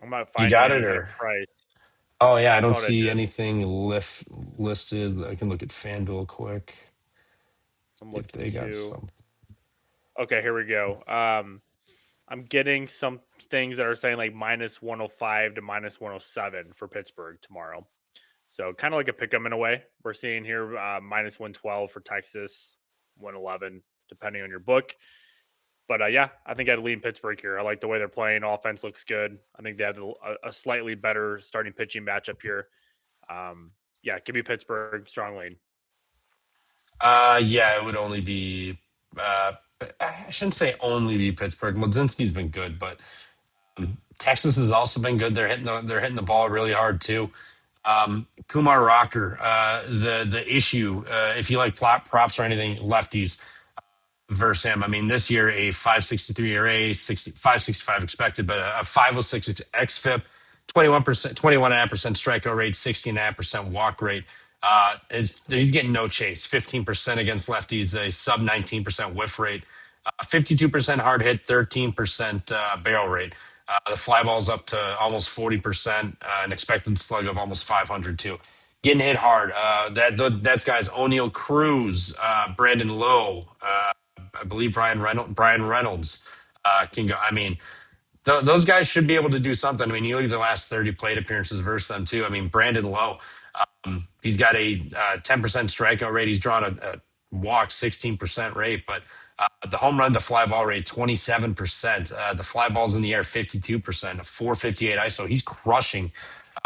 I'm not You finding got it, any kind of or price. oh yeah, I I don't thought I see did. anything listed. I can look at FanDuel quick. I'm See if looking they got too. some. Okay, here we go. I'm getting some things that are saying like minus 105 to minus 107 for Pittsburgh tomorrow. So kind of like a pick 'em in a way. We're seeing here minus 112 for Texas, 111 depending on your book. But yeah, I think I'd lean Pittsburgh here. I like the way they're playing. Offense looks good. I think they have a slightly better starting pitching matchup here. Yeah, give me Pittsburgh strong lean. Yeah, it would only be. Uh, I shouldn't say only be Pittsburgh. Mlodzinski's been good, but Texas has also been good. They're hitting the ball really hard too. Kumar Rocker, the issue, if you like props or anything, lefties versus him. I mean, this year a 5.63 ERA, 5.65 expected, but a 5.06 xFIP, 21%, 21.5% strikeout rate, 16.5% walk rate. Is they're getting no chase, 15% against lefties, a sub 19% whiff rate, 52% hard hit, 13% barrel rate. The fly ball's up to almost 40%, an expected slug of almost 500 too. Getting hit hard. That's guys O'Neill Cruz, Brandon Lowe, I believe Brian Reynolds can go. I mean, those guys should be able to do something. I mean, you look at the last 30 plate appearances versus them too. I mean, Brandon Lowe, he's got a 10% strikeout rate. He's drawn a walk 16% rate, but the home run to fly ball rate 27%. The fly balls in the air 52%, a 458 ISO. He's crushing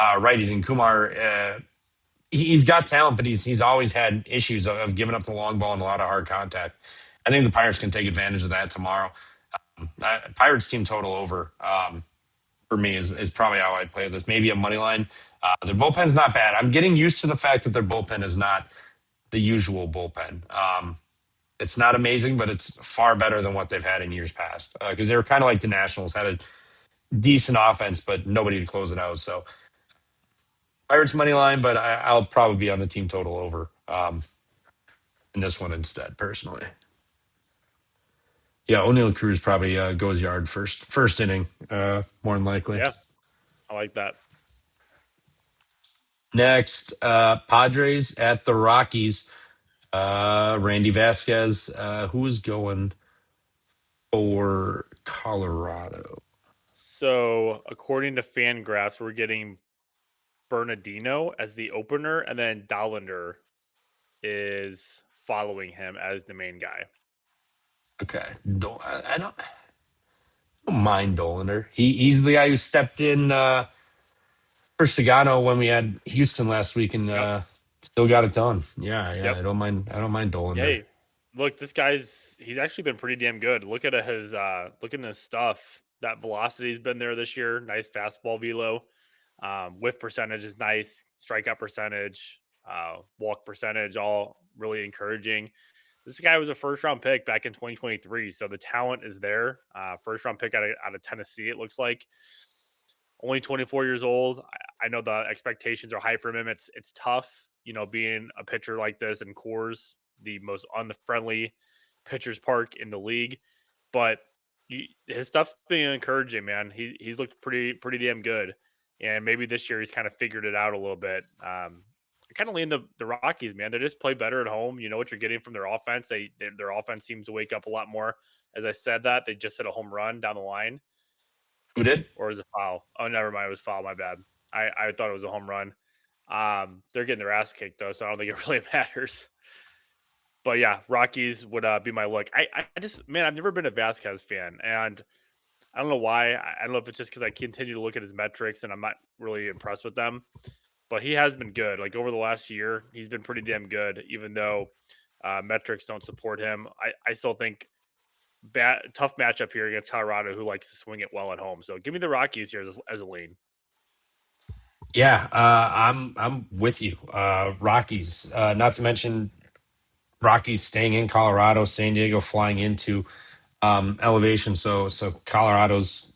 righties. And Kumar, he's got talent, but he's always had issues of giving up the long ball and a lot of hard contact. I think the Pirates can take advantage of that tomorrow. Pirates team total over for me is probably how I'd play this. Maybe a money line. Their bullpen's not bad. I'm getting used to the fact that their bullpen is not the usual bullpen. It's not amazing, but it's far better than what they've had in years past. Because they were kind of like the Nationals, had a decent offense, but nobody to close it out. So Pirates money line, but I'll probably be on the team total over in this one instead, personally. Yeah, O'Neill Cruz probably goes yard first inning, more than likely. Yeah, I like that. Next, Padres at the Rockies. Randy Vasquez, who's going for Colorado? So according to Fangraphs, we're getting Bernardino as the opener, and then Dollander is following him as the main guy. Okay, I don't mind Dolander. He's the guy who stepped in for Sagano when we had Houston last week and Yep. still got it done. Yeah, yeah. Yep. I don't mind Dolander. Yay. Look, this he's actually been pretty damn good. Look at his stuff. That velocity's been there this year. Nice fastball velo. Whiff percentage is nice. Strikeout percentage. walk percentage, all really encouraging. This guy was a first round pick back in 2023, so the talent is there. First round pick out of Tennessee, it looks like. Only 24 years old. I know the expectations are high for him. It's tough, being a pitcher like this in Coors, the most unfriendly pitchers park in the league. But his stuff's been encouraging, man. He's looked pretty damn good, and maybe this year he's kind of figured it out a little bit. I kind of lean the Rockies, man. They just play better at home. You know what you're getting from their offense. Their offense seems to wake up a lot more. As I said that, they just hit a home run down the line, Who did? or is it foul? Oh, never mind. It was foul. My bad. I thought it was a home run. They're getting their ass kicked though, so I don't think it really matters. But yeah, Rockies would be my look. I just, man, I've never been a Vasquez fan, and I don't know why. I don't know if it's just because I continue to look at his metrics and I'm not really impressed with them. But he has been good. Like over the last year, he's been pretty damn good, even though metrics don't support him. I still think tough matchup here against Colorado, who likes to swing it well at home. So give me the Rockies here as a lean. Yeah, I'm with you. Rockies, not to mention Rockies staying in Colorado, San Diego flying into elevation. So Colorado's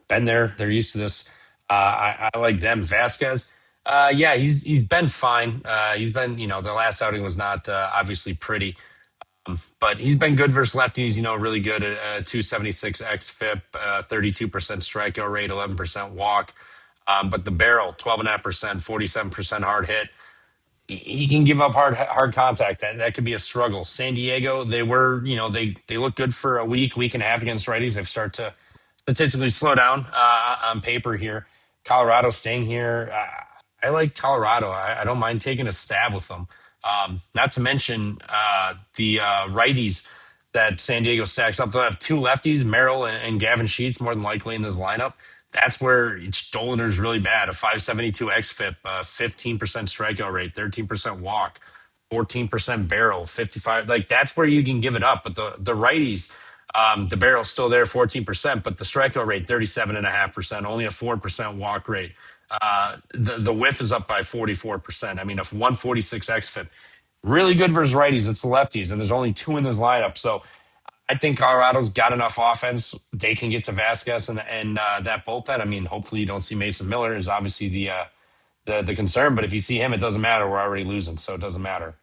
been there. They're used to this. I like them. Vasquez. Yeah, he's been fine. He's been the last outing was not obviously pretty, but he's been good versus lefties. Really good at 276 xFIP, 32% strikeout rate, 11% walk. But the barrel, 12.5%, 47% hard hit. He can give up hard contact. That could be a struggle. San Diego, they were, they look good for a week and a half against righties. They've started to statistically slow down on paper here. Colorado staying here. I like Colorado. I don't mind taking a stab with them. Not to mention the righties that San Diego stacks up. They'll have two lefties, Merrill and Gavin Sheets, more than likely in this lineup. That's where Stoliner's really bad. A 572 xFIP, 15% strikeout rate, 13% walk, 14% barrel, 55. Like that's where you can give it up. But the righties, the barrel's still there, 14%, but the strikeout rate, 37.5%, only a 4% walk rate. The whiff is up by 44%. I mean, a 146 xFIP. Really good versus righties. It's the lefties, and there's only two in this lineup. So I think Colorado's got enough offense. They can get to Vasquez and that bullpen. I mean, hopefully you don't see Mason Miller is obviously the concern, but if you see him, it doesn't matter. We're already losing, so it doesn't matter.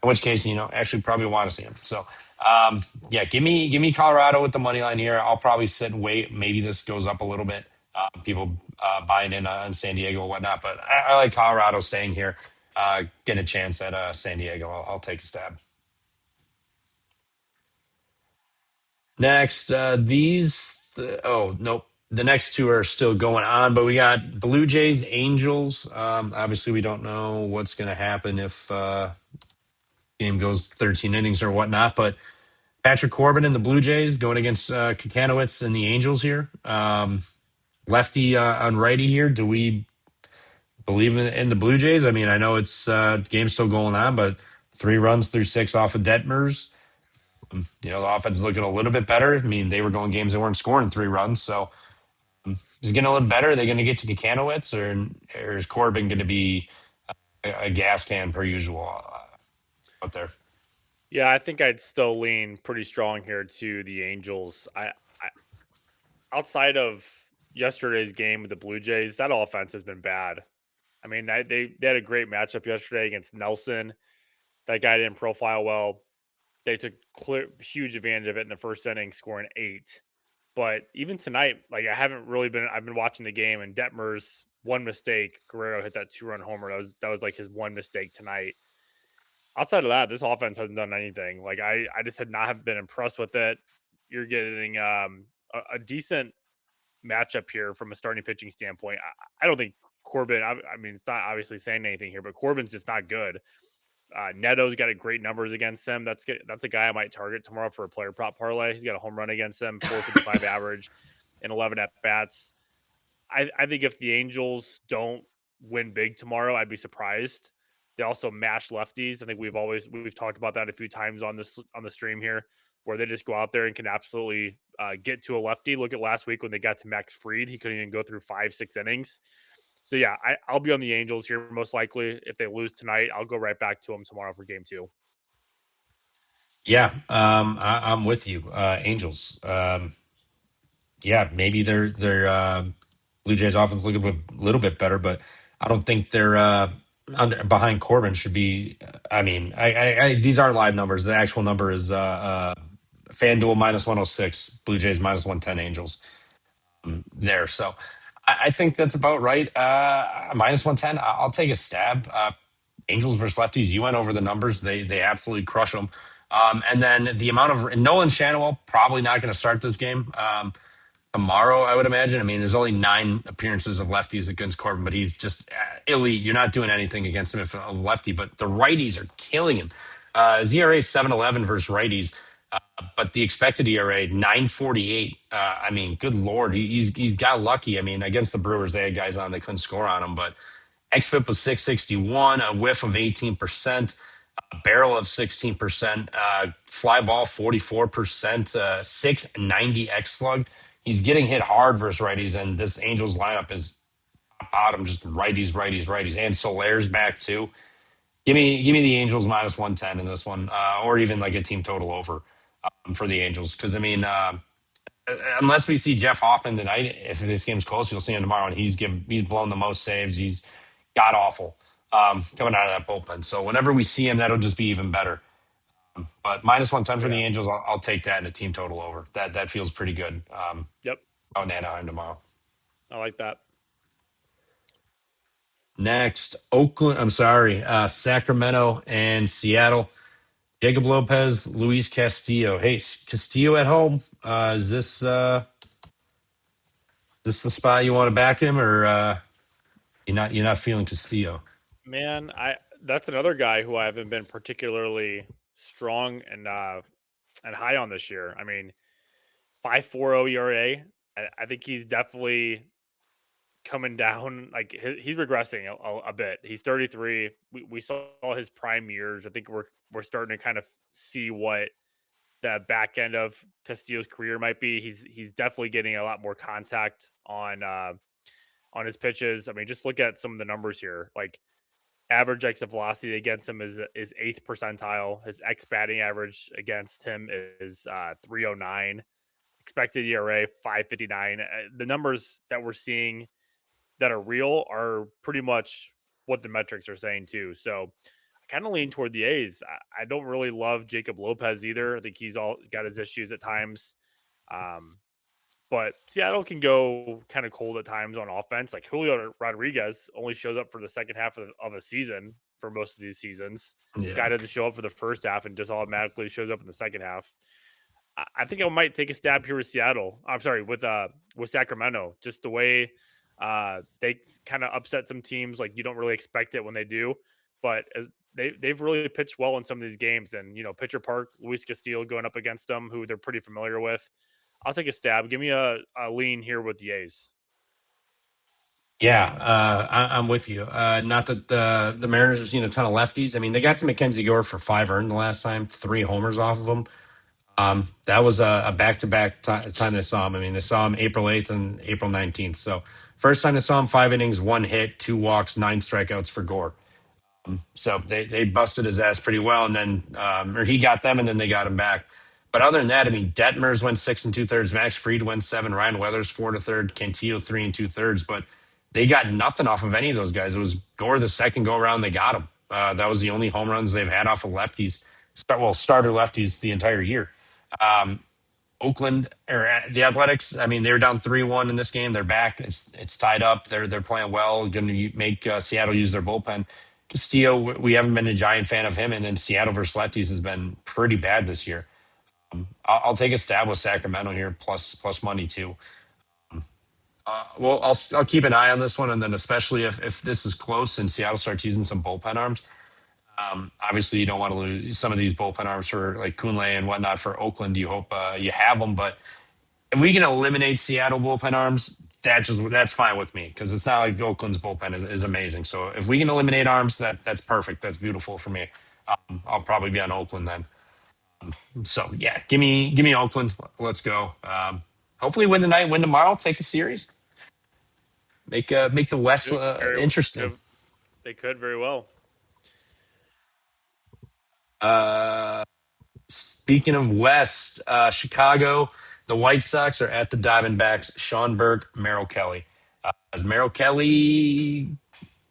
In which case, actually probably want to see him. So yeah, give me Colorado with the money line here. I'll probably sit and wait. Maybe this goes up a little bit. People buying in on San Diego and whatnot, but I like Colorado staying here. Get a chance at San Diego. I'll take a stab. Next, oh, nope. The next two are still going on, but we got Blue Jays, Angels. Obviously, we don't know what's going to happen if game goes 13 innings or whatnot, but Patrick Corbin and the Blue Jays going against Kakanowitz and the Angels here. Lefty on righty here. Do we believe in the Blue Jays? I mean, I know it's the game's still going on, but 3 runs through 6 off of Detmers. The offense is looking a little bit better. I mean, they were going games they weren't scoring 3 runs. So is it getting a little better? Are they going to get to Kakanowitz, or is Corbin going to be a gas can per usual out there? Yeah, I think I'd still lean pretty strong here to the Angels. I outside of yesterday's game with the Blue Jays, that offense has been bad. I mean, they had a great matchup yesterday against Nelson. That guy didn't profile well. They took huge advantage of it in the first inning, scoring 8. But even tonight, like I've been watching the game, and Detmer's one mistake, Guerrero hit that 2-run homer. That was like his one mistake tonight. Outside of that, this offense hasn't done anything. Like I just had not have been impressed with it. You're getting a decent matchup here from a starting pitching standpoint. I don't think Corbin. I mean, it's not obviously saying anything here, but Corbin's just not good. Neto's got a great numbers against him. That's a guy I might target tomorrow for a player prop parlay. He's got a home run against him, 455 average, and 11 at bats. I think if the Angels don't win big tomorrow, I'd be surprised. They also mash lefties. I think we've talked about that a few times on the stream here, where they just go out there and can absolutely get to a lefty. Look at last week when they got to Max Fried; he couldn't even go through 5-6 innings. So yeah, I'll be on the Angels here most likely. If they lose tonight, I'll go right back to them tomorrow for game two. Yeah, I'm with you. Angels. Yeah, maybe their Blue Jays offense look a little bit better, but I don't think they're behind Corbin should be. I mean, these aren't live numbers. The actual number is FanDuel -106, Blue Jays -110, Angels there. So I think that's about right. -110. I'll take a stab. Angels versus lefties. You went over the numbers. They absolutely crush them. And then the amount of Nolan Shanaway probably not going to start this game. Tomorrow, I would imagine. I mean, there's only 9 appearances of lefties against Corbin, but he's just elite. You're not doing anything against him if a lefty, but the righties are killing him. His ERA is 7.11 versus righties, but the expected ERA 9.48. I mean, good lord, he's got lucky. I mean, against the Brewers, they had guys on they couldn't score on him, but xFIP was 661, a whiff of 18%, a barrel of 16%, fly ball 44%, 690 X slug. He's getting hit hard versus righties, and this Angels lineup is bottom, just righties, righties, righties. And Solaire's back too. Give me the Angels -110 in this one, or even like a team total over for the Angels. Because I mean, unless we see Jeff Hoffman tonight, if this game's close, you'll see him tomorrow, and he's blown the most saves. He's god awful coming out of that bullpen. So whenever we see him, that'll just be even better. But -110 for the Yeah. Angels, I'll take that in a team total over. That feels pretty good. Yep. Out in Anaheim tomorrow. I like that. Next, Oakland. I'm sorry, Sacramento and Seattle. Jacob Lopez, Luis Castillo. Hey, Castillo at home. Is this the spot you want to back him, or you're not feeling Castillo? Man, I that's another guy who I haven't been particularly strong and high on this year. I mean, 5.40 ERA. I think he's definitely coming down. Like he's regressing a bit. He's 33. We saw his prime years. I think we're starting to kind of see what the back end of Castillo's career might be. He's definitely getting a lot more contact on his pitches. I mean, just look at some of the numbers here. Like average exit velocity against him is eighth percentile. His X batting average against him is 309. Expected ERA 559. The numbers that we're seeing that are real are pretty much what the metrics are saying too. So I kind of lean toward the A's. I don't really love Jacob Lopez either. I think he's all got his issues at times. Um, but Seattle can go kind of cold at times on offense. Like Julio Rodriguez only shows up for the second half of a season for most of these seasons. Yeah. Guy doesn't show up for the first half and just automatically shows up in the second half. I think I might take a stab here with Seattle. I'm sorry, with Sacramento. Just the way they kind of upset some teams, like you don't really expect it when they do, but as they've really pitched well in some of these games. And Pitcher Park, Luis Castillo going up against them, who they're pretty familiar with. I'll take a stab. Give me a lean here with the A's. Yeah, I'm with you. Not that the Mariners have seen a ton of lefties. I mean, they got to Mackenzie Gore for 5 earned the last time, 3 homers off of him. That was a back-to-back time they saw him. I mean, they saw him April 8th and April 19th. So first time they saw him, 5 innings, 1 hit, 2 walks, 9 strikeouts for Gore. So they busted his ass pretty well, and then or he got them, and then they got him back. But other than that, I mean, Detmers went 6 2/3, Max Fried went 7, Ryan Weathers 4 1/3, Cantillo 3 2/3. But they got nothing off of any of those guys. It was Gore the second go around they got him. That was the only home runs they've had off of lefties. Starter lefties the entire year. Oakland or the Athletics. I mean, they were down 3-1 in this game. They're back. It's tied up. They're playing well. Going to make Seattle use their bullpen. Castillo, we haven't been a giant fan of him, and then Seattle versus lefties has been pretty bad this year. I'll take a stab with Sacramento here, plus money too. Well, I'll keep an eye on this one, and then especially if this is close and Seattle starts using some bullpen arms. Obviously, you don't want to lose some of these bullpen arms for like Kunle and whatnot for Oakland. You hope you have them, but if we can eliminate Seattle bullpen arms, that's fine with me because it's not like Oakland's bullpen is amazing. So if we can eliminate arms, that's perfect. That's beautiful for me. I'll probably be on Oakland then. So yeah, give me Oakland. Let's go. Hopefully win tonight, win tomorrow, take the series. Make the West interesting. Could, they could very well. Uh, Speaking of West, Chicago, the White Sox are at the Diamondbacks. Sean Burke, Merrill Kelly. Is Merrill Kelly,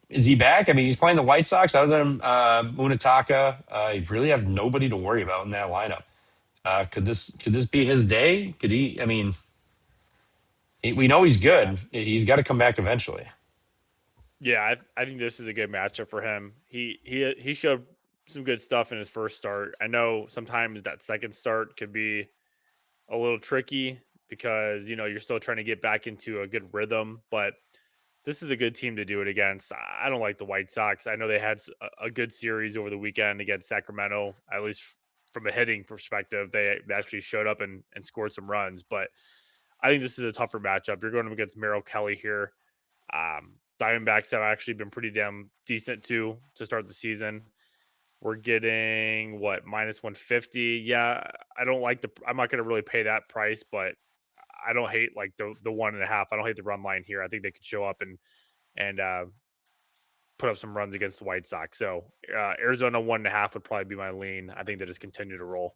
is he back? I mean, he's playing the White Sox. Other than Munataka, you really have nobody to worry about in that lineup. Could this be his day? Could he? I mean, we know he's Yeah, good. He's got to come back eventually. yeah. I think this is a good matchup for him. He showed some good stuff in his first start. I know sometimes that second start could be a little tricky because you're still trying to get back into a good rhythm, but this is a good team to do it against. I don't like the White Sox. I know they had a good series over the weekend against Sacramento, at least from a hitting perspective. They actually showed up and scored some runs, but I think this is a tougher matchup. You're going up against Merrill Kelly here. Diamondbacks have actually been pretty damn decent too to start the season. We're getting what minus 150. Yeah, I don't like the. I'm not going to really pay that price, but I don't hate like the 1.5. I don't hate the run line here. I think they could show up and put up some runs against the White Sox. So Arizona 1.5 would probably be my lean. I think they just continue to roll.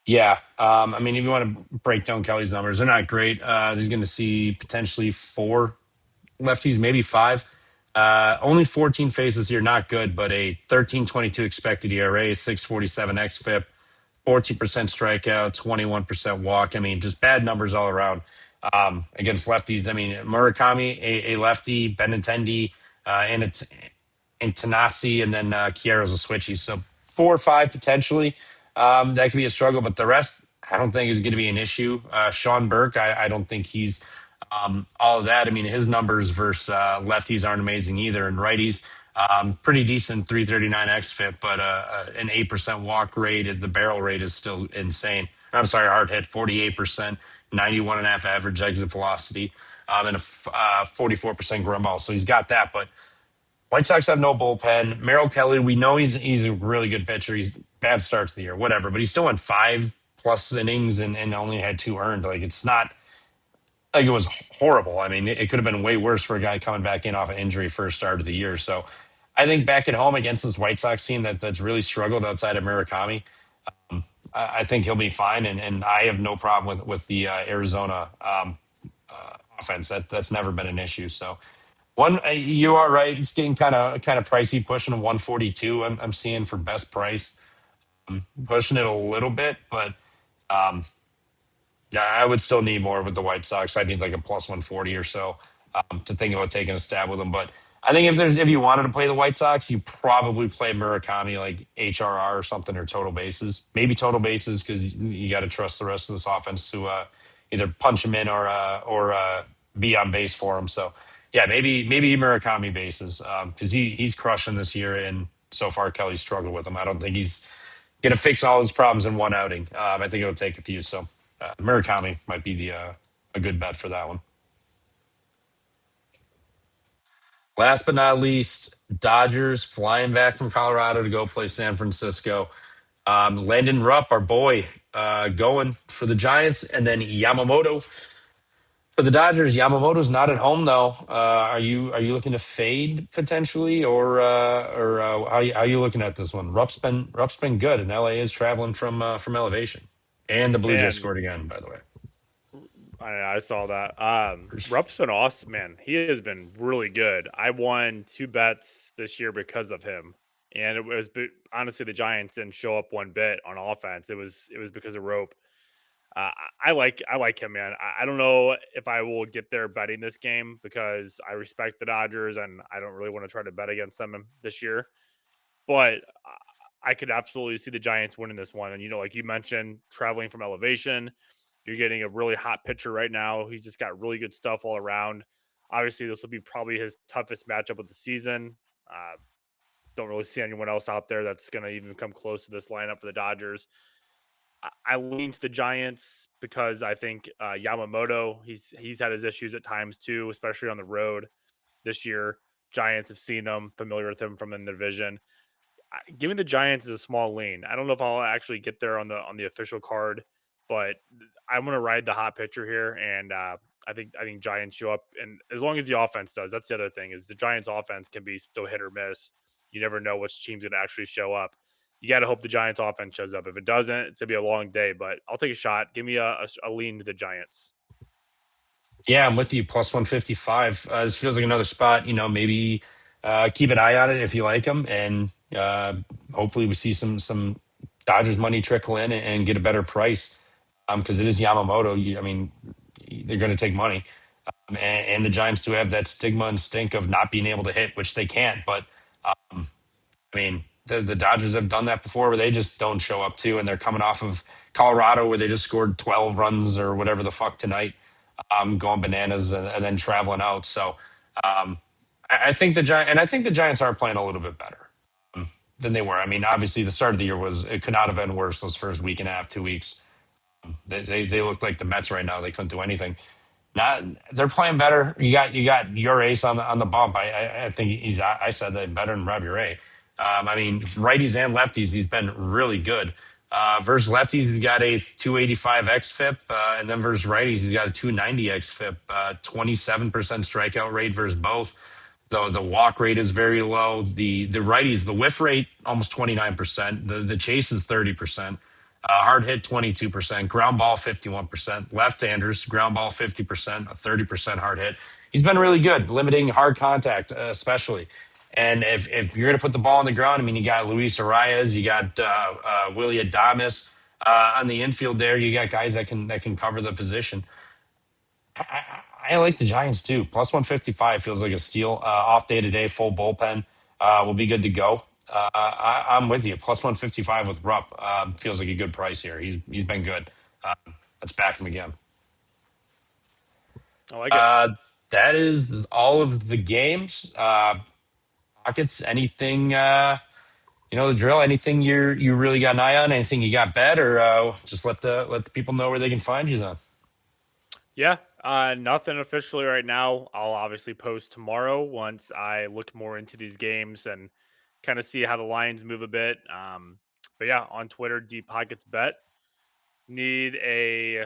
Yeah. I mean, if you want to break down Kelly's numbers, they're not great. He's going to see potentially four lefties, maybe five. Only 14 faces here, not good, but a 13.22 expected ERA, 6.47 xFIP, 14% strikeout, 21% walk. I mean, just bad numbers all around against lefties. I mean, Murakami, a lefty, Benintendi, and Tanasi, and then Kiero's a switchy. So 4 or 5 potentially. That could be a struggle, but the rest, I don't think is going to be an issue. Sean Burke, I don't think he's all of that. I mean, his numbers versus lefties aren't amazing either, and righties. Pretty decent 339 xFIP, but an 8% walk rate. The barrel rate is still insane. I'm sorry, hard hit 48%, 91 and a half average exit velocity, and a 44% ground ball. So he's got that, but White Sox have no bullpen. Merrill Kelly, we know he's a really good pitcher. He's bad starts of the year, whatever, but he still went 5+ innings and only had 2 earned. Like it's not like it was horrible. I mean, it could have been way worse for a guy coming back in off an injury first start of the year. So I think back at home against this White Sox team that's really struggled outside of Murakami, I think he'll be fine. And I have no problem with the Arizona offense. That's never been an issue. So you are right. It's getting kind of pricey, pushing 142. I'm seeing for best price, pushing it a little bit, but yeah, I would still need more with the White Sox. I need like a plus 140 or so to think about taking a stab with them. But I think if you wanted to play the White Sox, you probably play Murakami like HRR or something or total bases, maybe total bases because you got to trust the rest of this offense to either punch him in or be on base for him. So yeah, maybe Murakami bases because he's crushing this year and so far Kelly's struggled with him. I don't think he's going to fix all his problems in one outing. I think it'll take a few. So Murakami might be the a good bet for that one. Last but not least, Dodgers flying back from Colorado to go play San Francisco. Landon Rupp, our boy, going for the Giants, and then Yamamoto for the Dodgers. Yamamoto's not at home though. Are you looking to fade potentially, or how you looking at this one? Rupp's been good, and LA is traveling from elevation, and the Blue Jays Man, scored again, by the way. I saw that. Rupp's been awesome, man. He has been really good. I won 2 bets this year because of him, and honestly the Giants didn't show up one bit on offense. It was because of Rope. I like him, man. I don't know if I will get there betting this game because I respect the Dodgers and I don't really want to try to bet against them this year. But I could absolutely see the Giants winning this one. And like you mentioned, traveling from elevation, you're getting a really hot pitcher right now. He's just got really good stuff all around. Obviously, this will be probably his toughest matchup of the season. Uh, don't really see anyone else out there that's going to even come close to this lineup for the Dodgers. I lean to the Giants because I think Yamamoto he's had his issues at times too, especially on the road this year. Giants have seen him, familiar with him from in the division. Giving the Giants is a small lean. I don't know if I'll actually get there on the official card, but I'm going to ride the hot pitcher here, and I think Giants show up, and as long as the offense does, that's the other thing is the Giants' offense can be so hit or miss. You never know which team's going to actually show up. You got to hope the Giants' offense shows up. If it doesn't, it's gonna be a long day. But I'll take a shot. Give me a lean to the Giants. Yeah, I'm with you. Plus 155. This feels like another spot. Maybe keep an eye on it if you like them, and hopefully we see some Dodgers money trickle in and get a better price. Because it is Yamamoto. I mean, they're going to take money, and the Giants do have that stigma and stink of not being able to hit, which they can't. But I mean, the Dodgers have done that before, where they just don't show up too, and they're coming off of Colorado, where they just scored 12 runs or whatever the fuck tonight, going bananas and then traveling out. So I think I think the Giants are playing a little bit better than they were. I mean, obviously the start of the year it could not have been worse. Those first week and a half, 2 weeks, they look like the Mets right now. They couldn't do anything. Not they're playing better. You got your ace on the bump. I think I said that better than Robbie Ray. I mean, righties and lefties, he's been really good. Versus lefties, he's got a 285 xFIP, and then versus righties, he's got a 290 xFIP. 27% strikeout rate versus both. Though the walk rate is very low. The righties, the whiff rate almost 29%. The chase is 30%. Hard hit 22%, ground ball 51%, left-handers ground ball 50%, a 30% hard hit. He's been really good, limiting hard contact, especially. And if you're going to put the ball on the ground, I mean, you got Luis Arias, you got Willie Adames on the infield there. You got guys that can cover the position. I like the Giants too. Plus 155 feels like a steal. Off day today, full bullpen. We'll be good to go. I'm with you. Plus 155 with Rupp feels like a good price here. He's been good. Let's back him again. I like it. Uh, that is all of the games. Pockets. Anything? The drill. Anything you really got an eye on? Anything you got bet, or just let the people know where they can find you then. Yeah, nothing officially right now. I'll obviously post tomorrow once I look more into these games and kind of see how the lines move a bit. But yeah, on Twitter, Deep Pockets Bet. Need a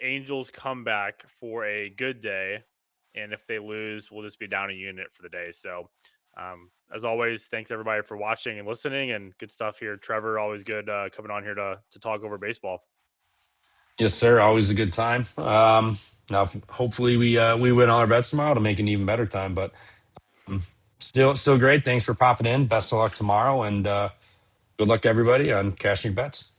Angels comeback for a good day, and if they lose, we'll just be down a unit for the day. So, as always, thanks everybody for watching and listening, and good stuff here. Trevor, always good coming on here to talk over baseball. Yes, sir. Always a good time. Now, hopefully, we win all our bets tomorrow to make an even better time. But still great. Thanks for popping in. Best of luck tomorrow, and good luck to everybody on cashing your bets.